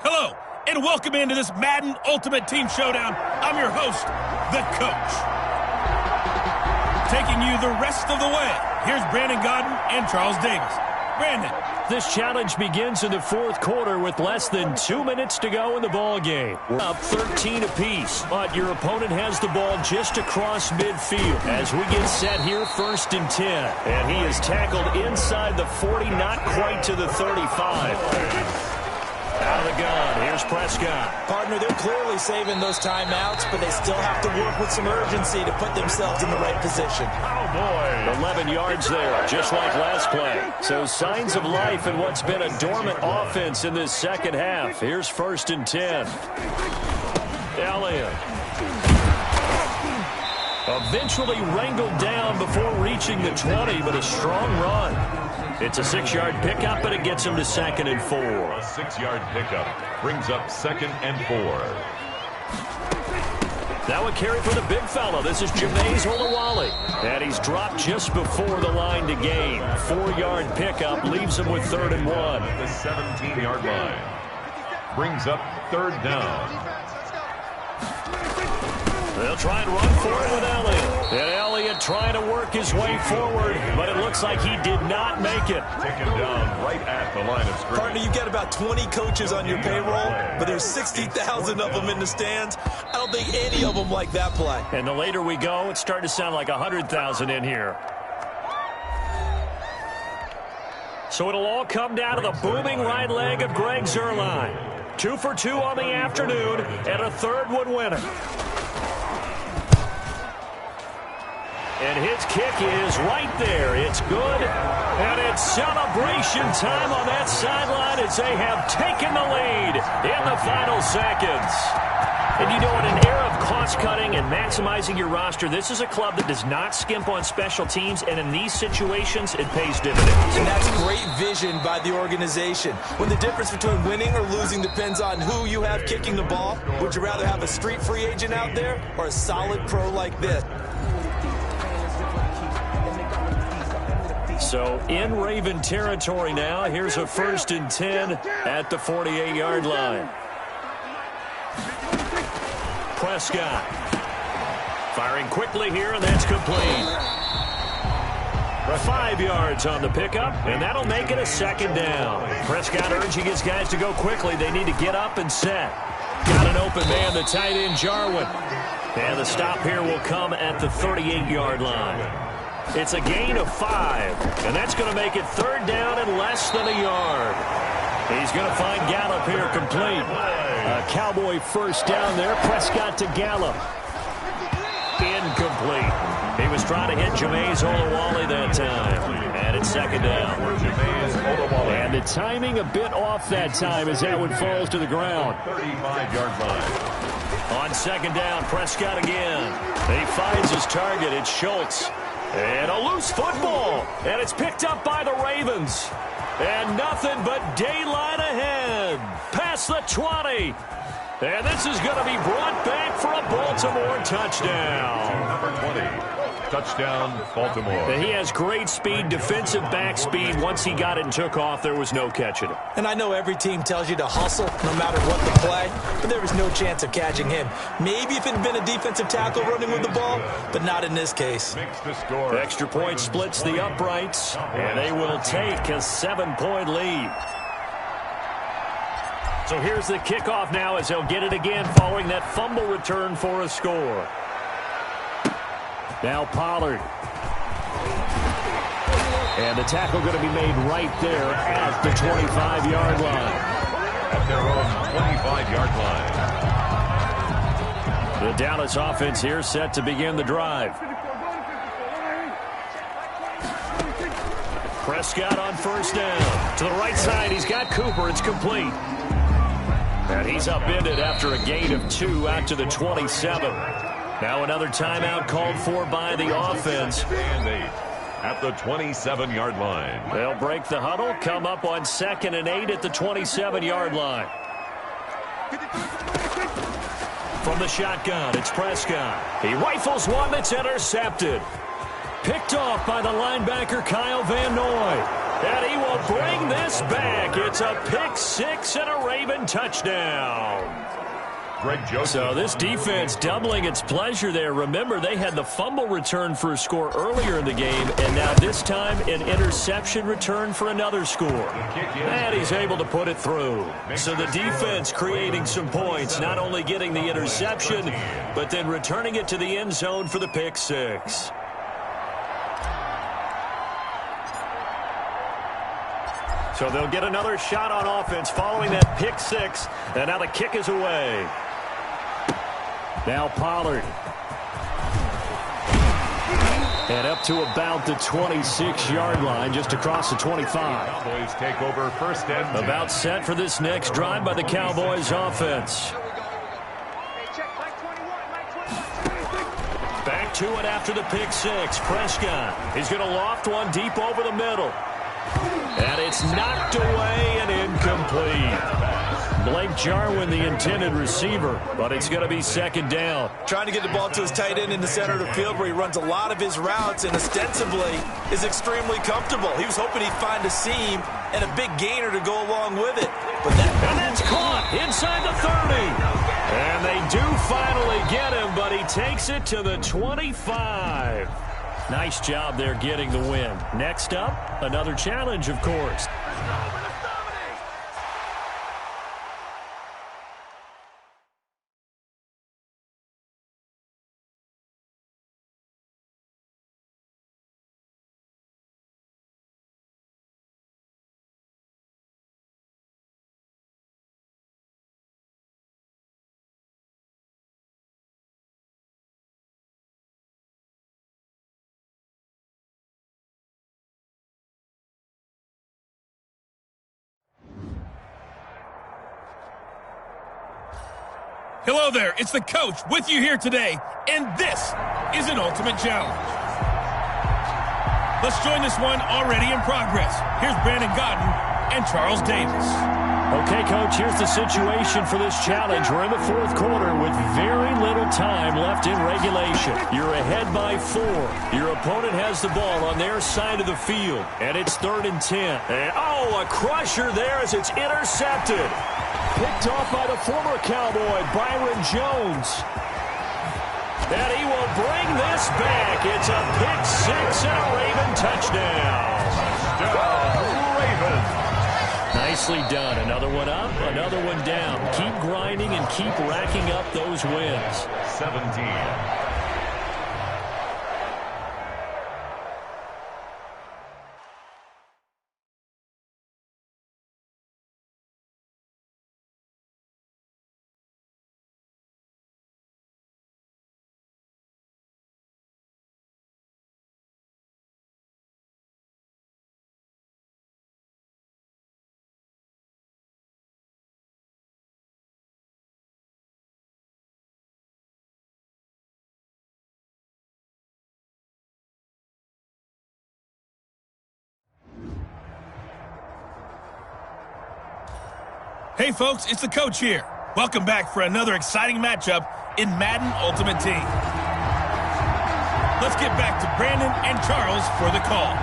Hello, and welcome into this Madden Ultimate Team Showdown. I'm your host, The Coach. Taking you the rest of the way, here's Brandon Godden and Charles Davis. Brandon. This challenge begins in the fourth quarter with less than 2 minutes to go in the ball game. We're up 13 apiece, but your opponent has the ball just across midfield. As we get set here, 1st and 10. And he is tackled inside the 40, not quite to the 35. Out of the gun, here's Prescott. Partner, they're clearly saving those timeouts, but they still have to work with some urgency to put themselves in the right position. Oh, boy. 11 yards there, just like last play. So signs of life in what's been a dormant offense in this second half. Here's 1st and 10. Elliott. Eventually wrangled down before reaching the 20, but a strong run. It's a 6-yard pickup, and it gets him to 2nd and 4. A 6-yard pickup brings up 2nd and 4. Now a carry for the big fella. This is Jameis Olawale. And he's dropped just before the line to gain. 4-yard pickup leaves him with 3rd and 1. The 17-yard line brings up 3rd down. They'll try and run for it with Elliott. And Elliott trying to work his way forward, but it looks like he did not make it. Taken down right at the line of scrimmage. Partner, you've got about 20 coaches on your payroll, but there's 60,000 of them in the stands. I don't think any of them like that play. And the later we go, it's starting to sound like 100,000 in here. So it'll all come down to the booming right leg of Greg Zuerlein. 2 for 2 on the afternoon, and a 3rd would win it. And his kick is right there. It's good. And it's celebration time on that sideline as they have taken the lead in the final seconds. And you know, in an era of cost-cutting and maximizing your roster, this is a club that does not skimp on special teams, and in these situations, it pays dividends. And that's great vision by the organization. When the difference between winning or losing depends on who you have kicking the ball, would you rather have a street free agent out there or a solid pro like this? So in Raven territory now, here's a 1st and 10 at the 48-yard line. Prescott firing quickly here, and that's complete. 5 yards on the pickup, and that'll make it a 2nd down. Prescott urging his guys to go quickly. They need to get up and set. Got an open man, the tight end, Jarwin. And the stop here will come at the 38-yard line. It's a gain of 5, and that's going to make it 3rd down and less than a yard. He's going to find Gallup here complete. A Cowboy 1st down there. Prescott to Gallup. Incomplete. He was trying to hit Jameis Olawale that time. And it's 2nd down. And the timing a bit off that time as that one falls to the ground. 35-yard line. On 2nd down, Prescott again. He finds his target. It's Schultz. And a loose football. And it's picked up by the Ravens. And nothing but daylight ahead. Past the 20. And this is going to be brought back for a Baltimore touchdown. Number 20. Touchdown, Baltimore. And he has great speed, defensive back speed. Once he got it and took off, there was no catching it. And I know every team tells you to hustle no matter what the play, but there was no chance of catching him. Maybe if it had been a defensive tackle running with the ball, but not in this case. Makes the score. Extra point splits the uprights, and they will take a 7-point lead. So here's the kickoff now as they'll get it again following that fumble return for a score. Now Pollard. And the tackle going to be made right there at the 25-yard line. At their own 25-yard line. The Dallas offense here set to begin the drive. Prescott on 1st down. To the right side, he's got Cooper. It's complete. And he's upended after a gain of 2 out to the 27. Now another timeout called for by the offense. And 8 at the 27-yard line. They'll break the huddle, come up on 2nd and 8 at the 27-yard line. From the shotgun, it's Prescott. He rifles one that's intercepted. Picked off by the linebacker, Kyle Van Noy. And he will bring this back. It's a pick six and a Raven touchdown. So this defense doubling its pleasure there. Remember, they had the fumble return for a score earlier in the game, and now this time an interception return for another score. And he's able to put it through. So the defense creating some points, not only getting the interception, but then returning it to the end zone for the pick six. So they'll get another shot on offense following that pick six, and now the kick is away. Now Pollard. And up to about the 26-yard line, just across the 25. Cowboys take over first and 10. About set for this next drive by the Cowboys offense. Back to it after the pick six. Prescott. He's going to loft one deep over the middle. And it's knocked away and incomplete. Blake Jarwin, the intended receiver, but it's going to be second down. Trying to get the ball to his tight end in the center of the field where he runs a lot of his routes and ostensibly is extremely comfortable. He was hoping he'd find a seam and a big gainer to go along with it. And that's caught inside the 30. And they do finally get him, but he takes it to the 25. Nice job there getting the win. Next up, another challenge, of course. Hello there, it's the coach with you here today, and this is an ultimate challenge. Let's join this one already in progress. Here's Brandon Godden and Charles Davis. Okay, Coach, here's the situation for this challenge. We're in the fourth quarter with very little time left in regulation. You're ahead by 4. Your opponent has the ball on their side of the field, and it's 3rd and 10. And, a crusher there as it's intercepted. Picked off by the former Cowboy, Byron Jones. And he will bring this back. It's a pick six and a Raven touchdown. Raven. Nicely done. Another one up, another one down. Keep grinding and keep racking up those wins. 17. Hey folks, it's the coach here. Welcome back for another exciting matchup in Madden Ultimate Team. Let's get back to Brandon and Charles for the call.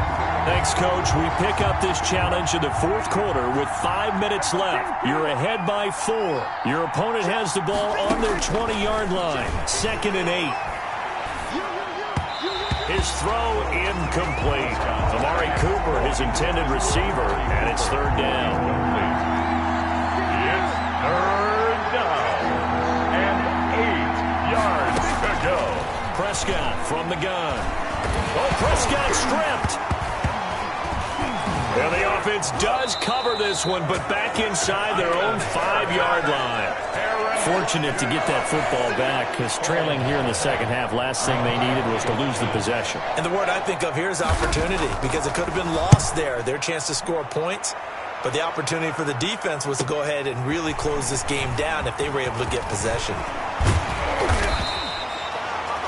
Thanks, Coach. We pick up this challenge in the fourth quarter with 5 minutes left. You're ahead by 4. Your opponent has the ball on their 20-yard line. 2nd and 8. His throw incomplete. Amari Cooper, his intended receiver, and it's 3rd down. Third down and 8 yards to go. Prescott from the gun. Prescott stripped. And the offense does cover this one, but back inside their own 5-yard line. Fortunate to get that football back, because trailing here in the second half, last thing they needed was to lose the possession. And the word I think of here is opportunity, because it could have been lost there. Their chance to score points. But the opportunity for the defense was to go ahead and really close this game down if they were able to get possession.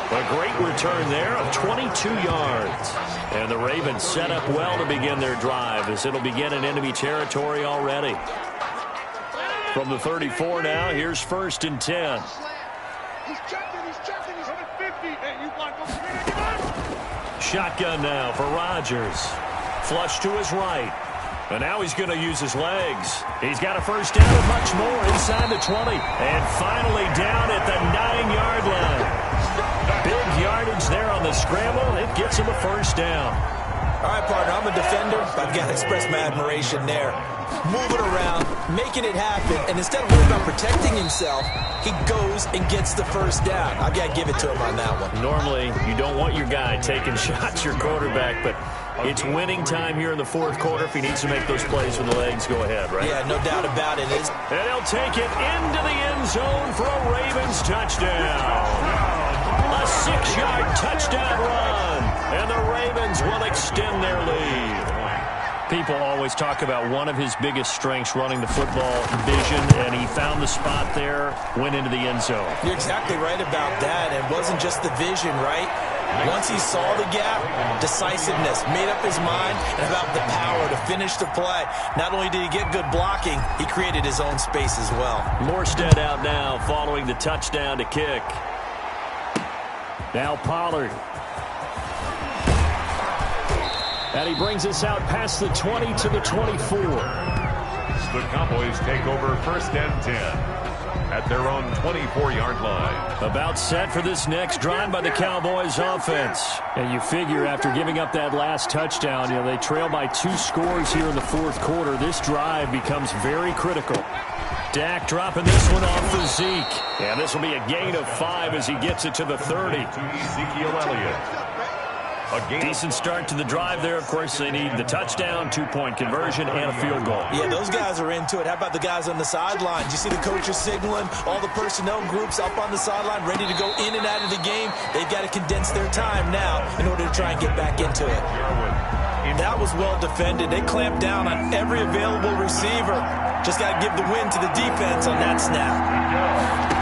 A great return there of 22 yards. And the Ravens set up well to begin their drive as it'll begin in enemy territory already. From the 34 now, here's 1st and 10. He's checking, he's on the 50. Hey, you want to Shotgun now for Rodgers. Flush to his right. And now he's going to use his legs. He's got a first down and much more inside the 20. And finally down at the 9-yard line. Big yardage there on the scramble. It gets him a first down. All right, partner, I'm a defender. I've got to express my admiration there. Moving around, making it happen, and instead of worrying about protecting himself, he goes and gets the first down. I've got to give it to him on that one. Normally, you don't want your guy taking shots, your quarterback, but it's winning time here in the fourth quarter. If he needs to make those plays with the legs, go ahead, right? Yeah, no doubt about it. And he'll take it into the end zone for a Ravens touchdown. A 6-yard touchdown run, and the Ravens will extend their lead. People always talk about one of his biggest strengths, running the football, vision, and he found the spot there, went into the end zone. You're exactly right about that. It wasn't just the vision, right? Once he saw the gap, decisiveness, made up his mind, and about the power to finish the play. Not only did he get good blocking, he created his own space as well. Morstead out now following the touchdown to kick. Now Pollard. And he brings us out past the 20 to the 24. The Cowboys take over first and 10 at their own 24-yard line. About set for this next drive by the Cowboys offense. And you figure after giving up that last touchdown, they trail by 2 scores here in the fourth quarter. This drive becomes very critical. Dak dropping this one off for Zeke. And this will be a gain of 5 as he gets it to the 30. To Ezekiel Elliott. Decent start to the drive there. Of course, they need the touchdown, 2-point conversion, and a field goal. Yeah, those guys are into it. How about the guys on the sidelines? You see the coaches signaling, all the personnel groups up on the sideline, ready to go in and out of the game. They've got to condense their time now in order to try and get back into it. That was well defended. They clamped down on every available receiver. Just got to give the win to the defense on that snap.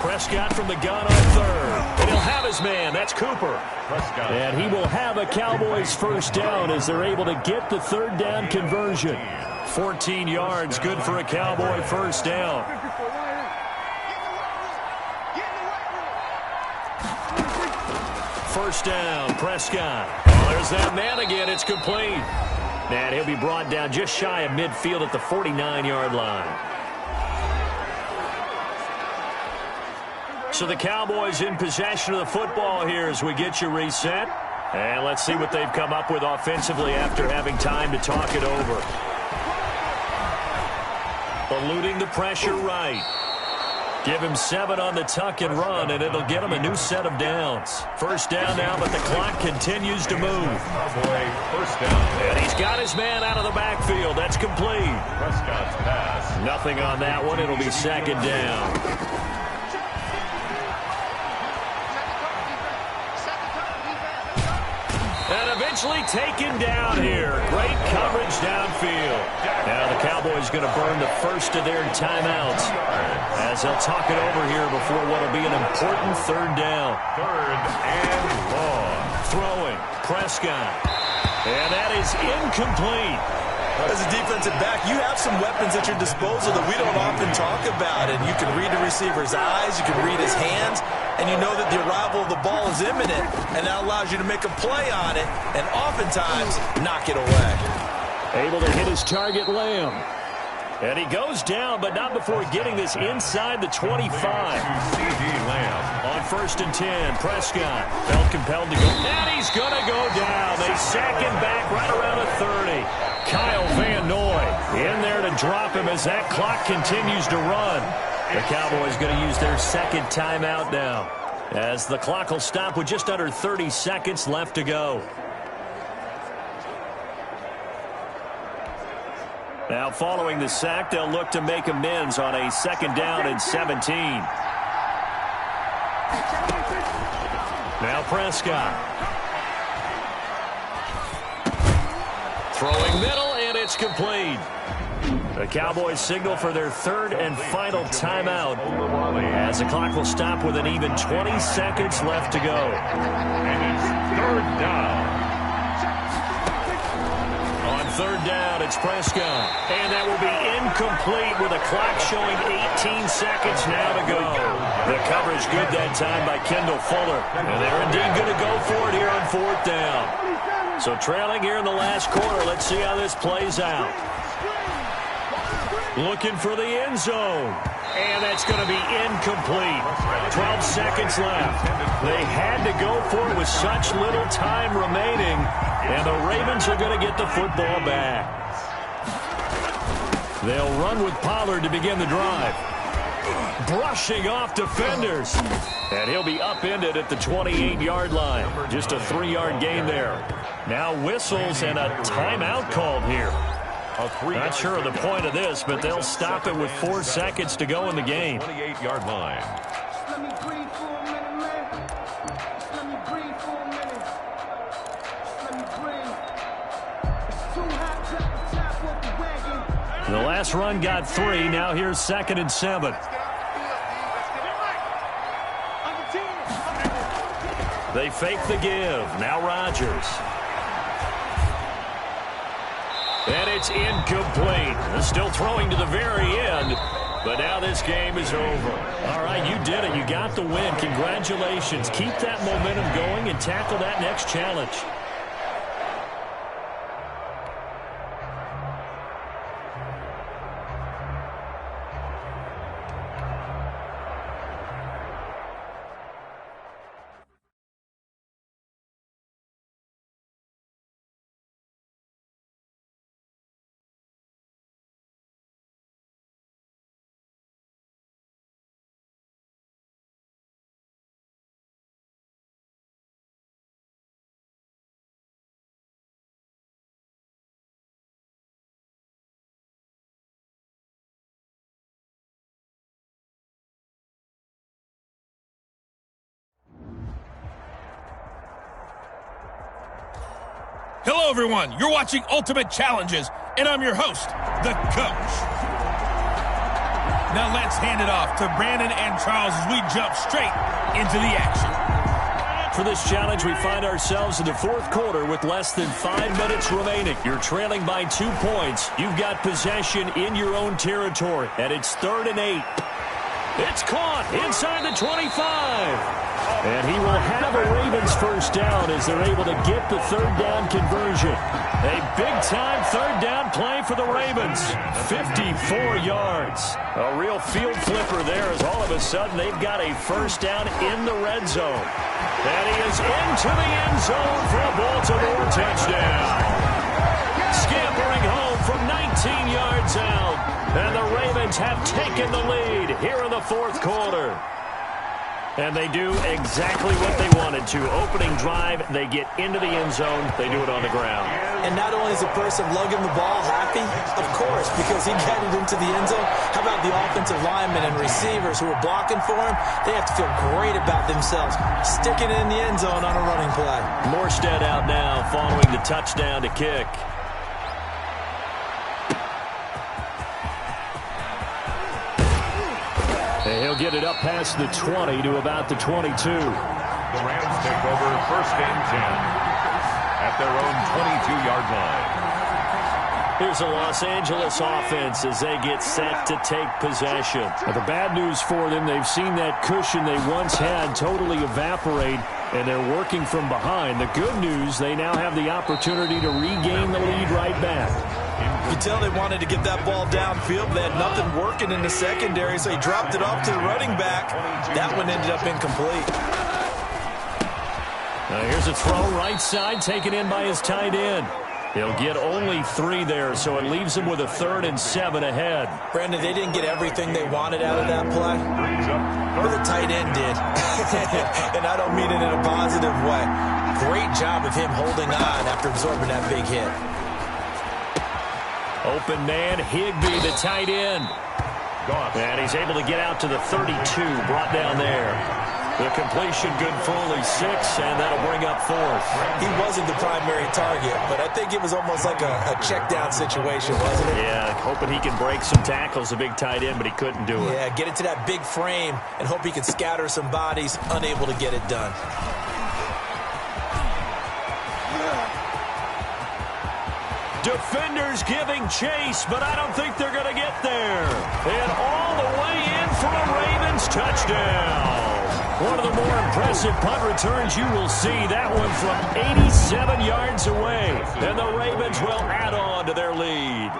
Prescott from the gun on third. And he'll have his man. That's Cooper. And he will have a Cowboys first down as they're able to get the third down conversion. 14 yards, good for a Cowboy first down. First down, Prescott. Oh, there's that man again. It's complete. And he'll be brought down just shy of midfield at the 49-yard line. So the Cowboys in possession of the football here as we get you reset. And let's see what they've come up with offensively after having time to talk it over. Eluding the pressure right. Give him 7 on the tuck and run, and it'll get him a new set of downs. First down now, but the clock continues to move. First down. And he's got his man out of the backfield. That's complete. Prescott's pass. Nothing on that one. It'll be second down. And eventually taken down here. Great coverage downfield. Now the Cowboys going to burn the first of their timeouts as they'll talk it over here before what will be an important third down. Third and long. Throwing. Prescott. And that is incomplete. As a defensive back, you have some weapons at your disposal that we don't often talk about. And you can read the receiver's eyes, you can read his hands, and you know that the arrival of the ball is imminent, and that allows you to make a play on it and oftentimes knock it away. Able to hit his target, Lamb. And he goes down, but not before getting this inside the 25. C.D. Lamb. On first and 10, Prescott felt compelled to go. And he's going to go down. They sack him back right around the 30. Kyle Van Noy in there to drop him as that clock continues to run. The Cowboys going to use their second timeout now, as the clock will stop with just under 30 seconds left to go. Now, following the sack, they'll look to make amends on a second down and 17. Now Prescott. Throwing middle, and it's complete. The Cowboys signal for their third and final timeout as the clock will stop with an even 20 seconds left to go. And it's third down. On third down, it's Prescott. And that will be incomplete with a clock showing 18 seconds now to go. The coverage good that time by Kendall Fuller. And they're indeed going to go for it here on fourth down. So trailing here in the last quarter. Let's see how this plays out. Looking for the end zone. And that's going to be incomplete. 12 seconds left. They had to go for it with such little time remaining. And the Ravens are going to get the football back. They'll run with Pollard to begin the drive. Brushing off defenders. And he'll be upended at the 28-yard line. Just a 3-yard gain there. Now whistles and a timeout called here. Not sure of the point of this, but they'll stop it with 4 seconds to go in the game. 28-yard line. The last run got 3. Now here's 2nd and 7. They fake the give. Now Rodgers. And it's incomplete. They're still throwing to the very end. But now this game is over. All right, you did it. You got the win. Congratulations. Keep that momentum going and tackle that next challenge. Hello, everyone. You're watching Ultimate Challenges, and I'm your host, the Coach. Now let's hand it off to Brandon and Charles as we jump straight into the action. For this challenge, we find ourselves in the 4th quarter with less than 5 minutes remaining. You're trailing by 2 points. You've got possession in your own territory, and it's 3rd and 8. It's caught inside the 25. And he will have a Ravens first down as they're able to get the 3rd down conversion. A big-time 3rd down play for the Ravens. 54 yards. A real field flipper there as all of a sudden they've got a first down in the red zone. And he is into the end zone for a Baltimore touchdown. Scampering home from 19 yards out. And the Ravens have taken the lead here in the 4th quarter. And they do exactly what they wanted to. Opening drive, they get into the end zone. They do it on the ground. And not only is the person lugging the ball happy, of course, because he got it into the end zone. How about the offensive linemen and receivers who are blocking for him? They have to feel great about themselves, sticking it in the end zone on a running play. Morstead out now following the touchdown to kick. And he'll get it up past the 20 to about the 22. The Rams take over 1st and 10 at their own 22-yard line. Here's the Los Angeles offense as they get set to take possession. Now, the bad news for them, they've seen that cushion they once had totally evaporate, and they're working from behind. The good news, they now have the opportunity to regain the lead right back. You tell they wanted to get that ball downfield. They had nothing working in the secondary, so he dropped it off to the running back. That one ended up incomplete. Now here's a throw right side, taken in by his tight end. He'll get only 3 there, so it leaves him with a 3rd and 7 ahead. Brandon, they didn't get everything they wanted out of that play, but the tight end did. And I don't mean it in a positive way. Great job of him holding on after absorbing that big hit. Open man, Higbee, the tight end. And he's able to get out to the 32, brought down there. The completion good for only 6, and that'll bring up 4th. He wasn't the primary target, but I think it was almost like a check-down situation, wasn't it? Yeah, hoping he can break some tackles, a big tight end, but he couldn't do it. Yeah, get it to that big frame and hope he can scatter some bodies, unable to get it done. Defenders giving chase, but I don't think they're going to get there. And all the way in for a Ravens touchdown. One of the more impressive punt returns you will see. That one from 87 yards away. And the Ravens will add on to their lead.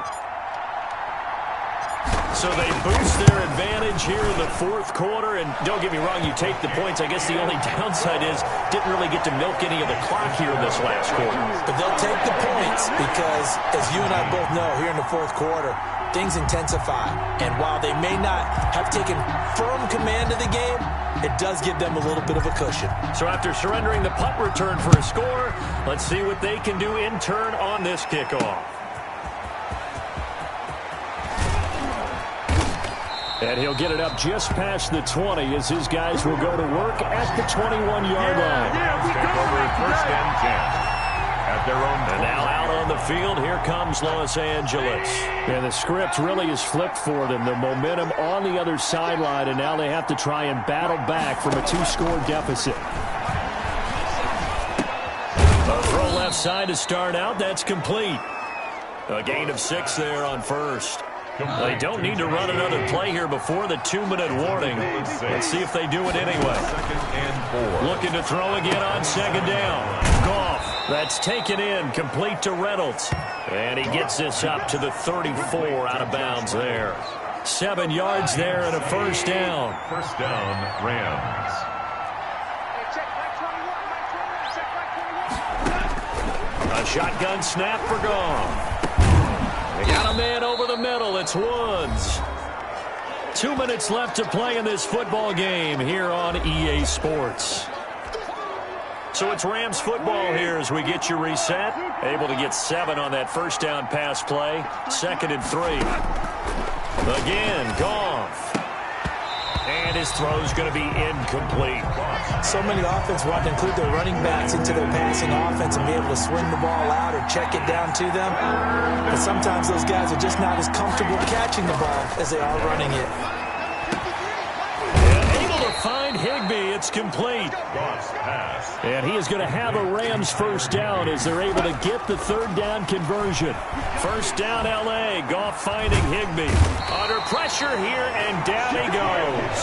So they boost their advantage here in the fourth quarter. And don't get me wrong, you take the points. I guess the only downside is didn't really get to milk any of the clock here in this last quarter. But they'll take the points because, as you and I both know, here in the fourth quarter, things intensify. And while they may not have taken firm command of the game, it does give them a little bit of a cushion. So after surrendering the punt return for a score, let's see what they can do in turn on this kickoff. And he'll get it up just past the 20 as his guys will go to work at the 21-yard line. Take over first and 10. At their own. And now out on the field, here comes Los Angeles. And the script really is flipped for them. The momentum on the other sideline, and now they have to try and battle back from a 2-score deficit. A throw left side to start out. That's complete. A gain of 6 there on first. They don't need to run another play here before the 2-minute warning. Let's see if they do it anyway. Looking to throw again on second down. Goff, that's taken in, complete to Reynolds. And he gets this up to the 34 out of bounds there. 7 yards there and a first down. First down, Rams. A shotgun snap for Goff. They got a man over the middle. It's Woods. 2 minutes left to play in this football game here on EA Sports. So it's Rams football here as we get you reset. Able to get 7 on that first down pass play. 2nd and 3. Again, Goff. And his throw's going to be incomplete. So many offenses want to include their running backs into their passing offense and be able to swing the ball out or check it down to them. But sometimes those guys are just not as comfortable catching the ball as they are running it. And able to find Higbee. It's complete. And he is going to have a Rams first down as they're able to get the third down conversion. First down, L.A. Goff finding Higbee. Under pressure here, and down he goes.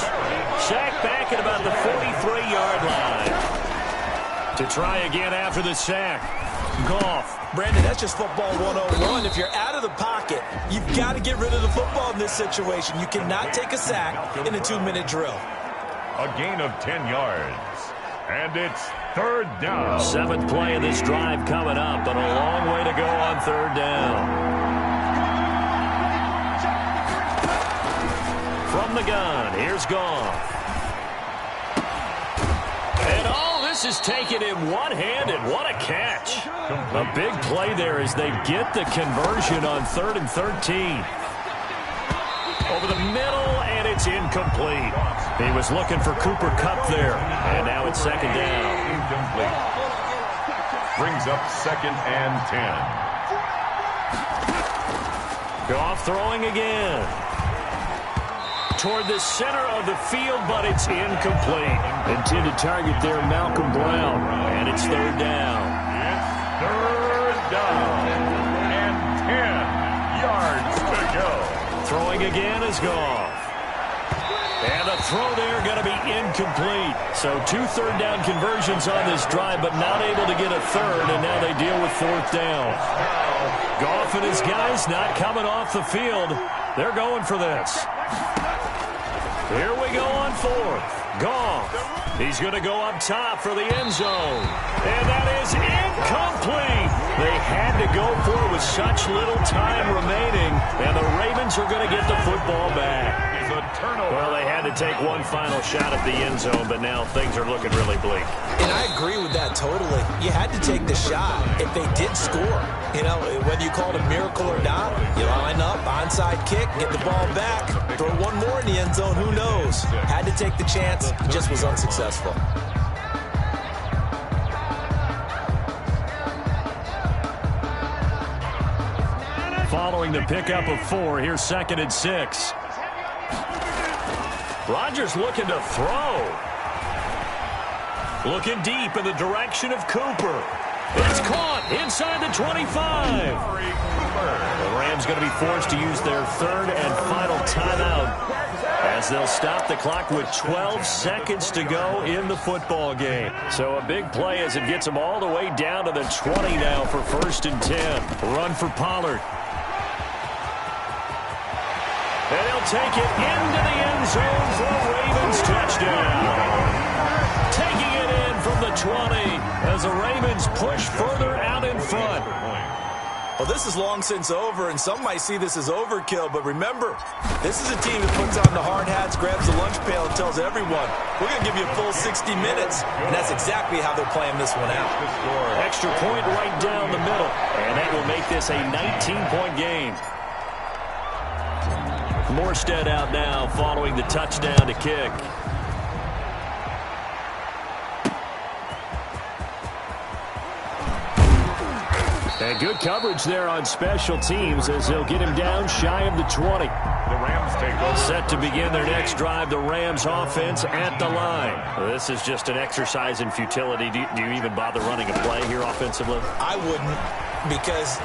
Sacked back at about the 43-yard line. To try again after the sack. Goff. Brandon, that's just football 101. If you're out of the pocket, you've got to get rid of the football in this situation. You cannot take a sack in a 2-minute drill. A gain of 10 yards. And it's third down. 7th play of this drive coming up, but a long way to go on third down. From the gun, here's Goff. And all this is taken in one-handed. What a catch. A big play there as they get the conversion on 3rd and 13. Over the middle, and it's incomplete. He was looking for Cooper Kupp there, and now it's 2nd down. Incomplete. Brings up 2nd and 10. Goff throwing again. Toward the center of the field, but it's incomplete. Intended target there, Malcolm Brown, and it's 3rd down. It's 3rd down, and 10 yards to go. Throwing again is Goff. And the throw there going to be incomplete. So 2 third down conversions on this drive, but not able to get a third, and now they deal with 4th down. Goff and his guys not coming off the field. They're going for this. Here we go on 4th. Goff. He's going to go up top for the end zone. And that is incomplete. They had to go for it with such little time remaining. And the Ravens are going to get the football back. Well, they had to take one final shot at the end zone, but now things are looking really bleak. And I agree with that totally. You had to take the shot if they did score. You know, whether you call it a miracle or not, you line up, onside kick, get the ball back, throw one more in the end zone, who knows? Had to take the chance, just was unsuccessful. Following the pickup of 4, here's 2nd and 6. Rodgers looking to throw. Looking deep in the direction of Cooper. It's caught inside the 25. The Rams going to be forced to use their 3rd and final timeout as they'll stop the clock with 12 seconds to go in the football game. So a big play as it gets them all the way down to the 20 now for 1st and 10. Run for Pollard. And he'll take it into the end zone for a Ravens touchdown. Taking it in from the 20 as the Ravens push further out in front. Well, this is long since over, and some might see this as overkill, but remember, this is a team that puts on the hard hats, grabs the lunch pail, and tells everyone, we're going to give you a full 60 minutes, and that's exactly how they're playing this one out. Extra point right down the middle, and that will make this a 19-point game. Morstead out now following the touchdown to kick. And good coverage there on special teams as they'll get him down shy of the 20. The Rams take over. Set to begin their next drive, the Rams offense at the line. This is just an exercise in futility. Do you even bother running a play here offensively? I wouldn't, because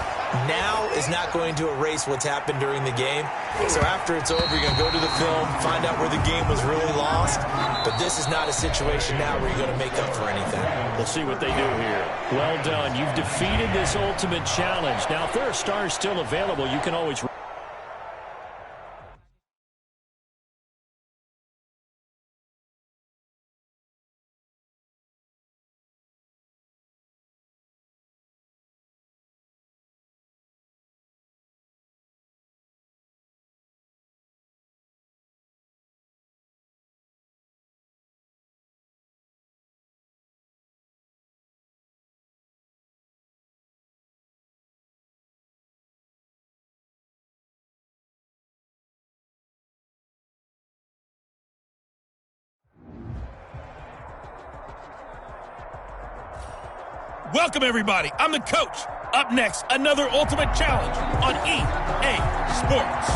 now is not going to erase what's happened during the game. So after it's over, you're going to go to the film, find out where the game was really lost. But this is not a situation now where you're going to make up for anything. We'll see what they do here. Well done. You've defeated this ultimate challenge. Now, if there are stars still available, you can always... Welcome, everybody. I'm the coach. Up next, another ultimate challenge on EA Sports.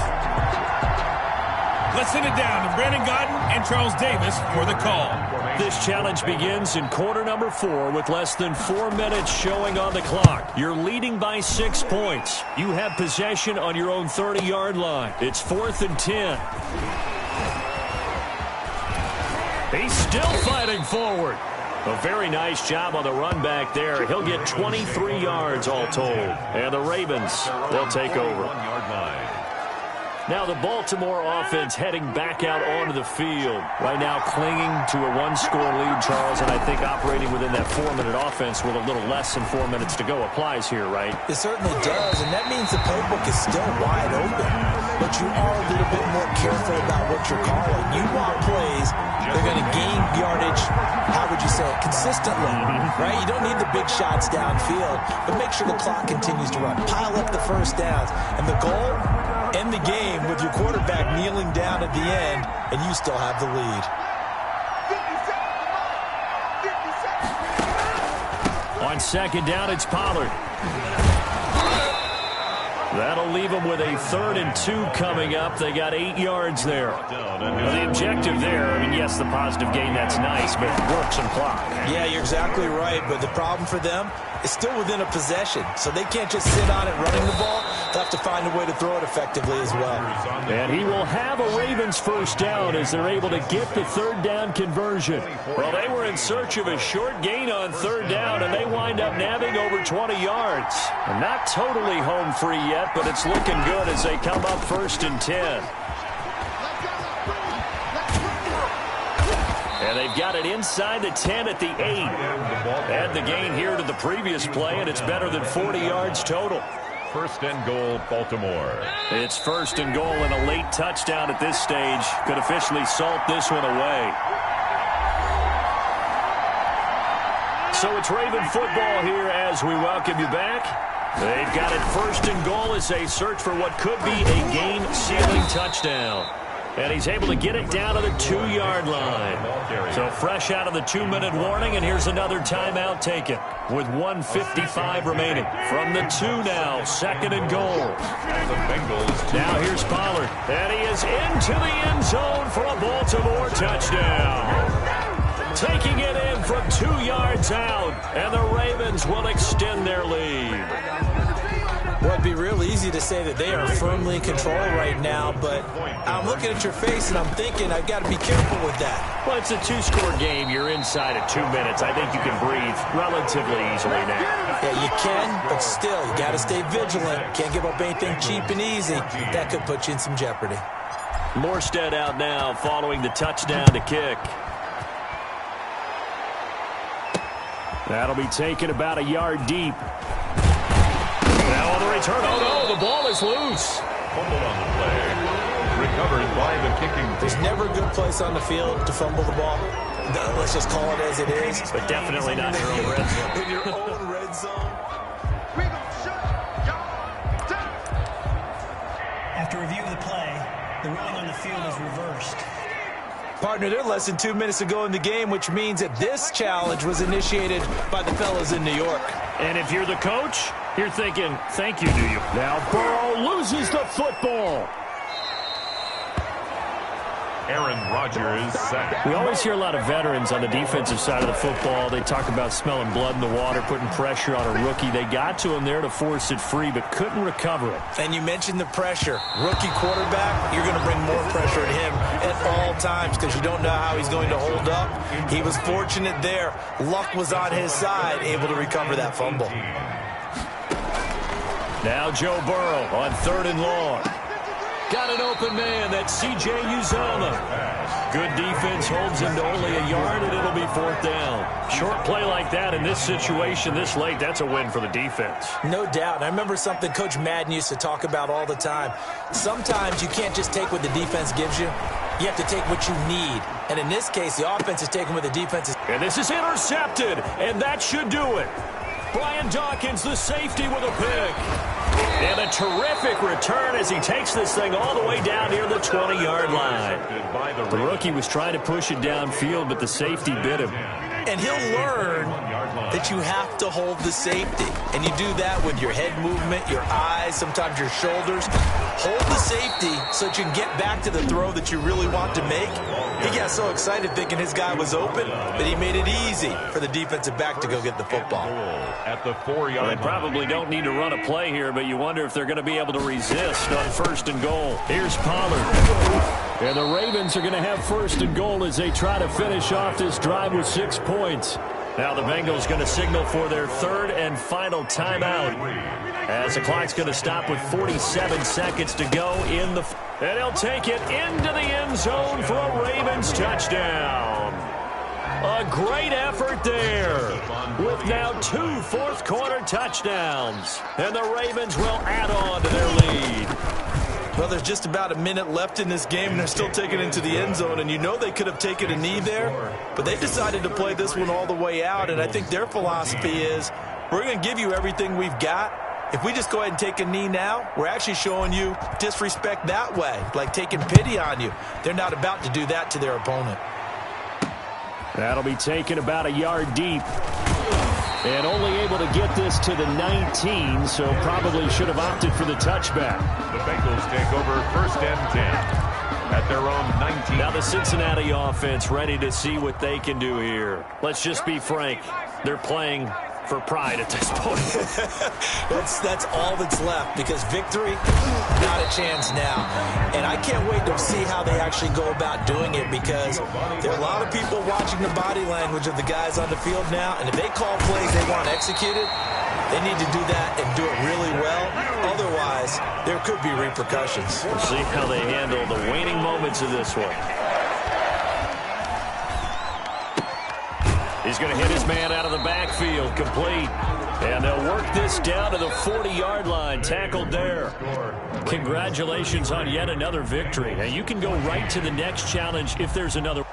Let's send it down to Brandon Godden and Charles Davis for the call. This challenge begins in quarter number 4 with less than 4 minutes showing on the clock. You're leading by 6 points. You have possession on your own 30-yard line. It's 4th and 10. He's still fighting forward. A very nice job on the run back there. He'll get 23 yards all told. And the Ravens, they'll take over. 1-yard line. Now the Baltimore offense heading back out onto the field. Right now clinging to a 1-score lead, Charles, and I think operating within that 4-minute offense with a little less than 4 minutes to go applies here, right? It certainly does, and that means the playbook is still wide open. But you are a little bit more careful about what you're calling. You want plays, they're going to gain yardage, how would you say it, consistently, right? You don't need the big shots downfield, but make sure the clock continues to run. Pile up the first downs, and the goal, end the game with your quarterback kneeling down at the end, and you still have the lead. 50 seconds. On second down, it's Pollard. That'll leave them with a 3rd and 2 coming up. They got 8 yards there. Well, the objective there, I mean, yes, the positive gain, that's nice, but work some clock. Yeah, you're exactly right, but the problem for them is still within a possession, so they can't just sit on it running the ball. They'll have to find a way to throw it effectively as well. And he will have a Ravens first down as they're able to get the 3rd down conversion. Well, they were in search of a short gain on 3rd down, and they wind up nabbing over 20 yards. And not totally home free yet, but it's looking good as they come up 1st and 10. And they've got it inside the 10 at the 8. Add the gain here to the previous play, and it's better than 40 yards total. 1st and goal, Baltimore. It's 1st and goal, and a late touchdown at this stage could officially salt this one away. So it's Raven football here as we welcome you back. They've got it 1st and goal as they search for what could be a game-sealing touchdown. And he's able to get it down to the 2-yard line. So fresh out of the 2-minute warning, and here's another timeout taken with 1:55 remaining. From the 2 now, 2nd and goal. The Bengals. Now here's Pollard, and he is into the end zone for a Baltimore touchdown. Taking it in from 2 yards out, and the Ravens will extend their lead. Well, it'd be real easy to say that they are firmly in control right now, but I'm looking at your face and I'm thinking I've got to be careful with that. Well, it's a two-score game. You're inside at 2 minutes. I think you can breathe relatively easily now. Yeah, you can, but still, you got to stay vigilant. Can't give up anything cheap and easy. That could put you in some jeopardy. Morstead out now following the touchdown to kick. That'll be taken about a yard deep. Now on the return. Oh, no, the ball is loose. Fumbled on the play. Recovered by the kicking. There's never a good place on the field to fumble the ball. Let's just call it as it is. But definitely not in your own red zone. In your own red zone. After review of the play, the ruling on the field is reversed. Partner, they're less than 2 minutes to go in the game, which means that this challenge was initiated by the fellas in New York. And if you're the coach, you're thinking, thank you, do you? Now Burrow loses the football. Aaron Rodgers sacked. We always hear a lot of veterans on the defensive side of the football. They talk about smelling blood in the water, putting pressure on a rookie. They got to him there to force it free, but couldn't recover it. And you mentioned the pressure. Rookie quarterback, you're going to bring more pressure at him at all times because you don't know how he's going to hold up. He was fortunate there. Luck was on his side, able to recover that fumble. Now Joe Burrow on 3rd and long. Got an open man. That's C.J. Uzomah. Good defense holds him to only a yard, and it'll be 4th down. Short play like that in this situation this late, that's a win for the defense. No doubt. And I remember something Coach Madden used to talk about all the time. Sometimes you can't just take what the defense gives you. You have to take what you need. And in this case, the offense is taking what the defense is. And this is intercepted, and that should do it. Brian Dawkins, the safety, with a pick. And a terrific return as he takes this thing all the way down near the 20-yard line. The rookie was trying to push it downfield, but the safety bit him. And he'll learn that you have to hold the safety. And you do that with your head movement, your eyes, sometimes your shoulders. Hold the safety so that you can get back to the throw that you really want to make. He got so excited thinking his guy was open that he made it easy for the defensive back to go get the football. At the 4-yard line. They probably don't need to run a play here, but you wonder if they're going to be able to resist on 1st and goal. Here's Pollard. And the Ravens are going to have 1st and goal as they try to finish off this drive with 6 points. Now the Bengals going to signal for their 3rd and final timeout as the clock's going to stop with 47 seconds to go in the... And he'll take it into the end zone for a Ravens touchdown. A great effort there with now 2 fourth-quarter touchdowns. And the Ravens will add on to their lead. Well, there's just about a minute left in this game, and they're still taking it into the end zone. And you know they could have taken a knee there, but they decided to play this one all the way out. And I think their philosophy is, we're going to give you everything we've got. If we just go ahead and take a knee now, we're actually showing you disrespect that way, like taking pity on you. They're not about to do that to their opponent. That'll be taken about a yard deep. And only able to get this to the 19, so probably should have opted for the touchback. The Bengals take over 1st and 10 at their own 19. Now the Cincinnati offense ready to see what they can do here. Let's just be frank. They're playing for pride at this point. That's all that's left, because victory, not a chance now. And I can't wait to see how they actually go about doing it, because there are a lot of people watching the body language of the guys on the field now, and if they call plays they want executed, they need to do that and do it really well. Otherwise, there could be repercussions. We'll see how they handle the waning moments of this one. He's going to hit his man out of the backfield, complete. And they'll work this down to the 40-yard line, tackled there. Congratulations on yet another victory. Now you can go right to the next challenge if there's another.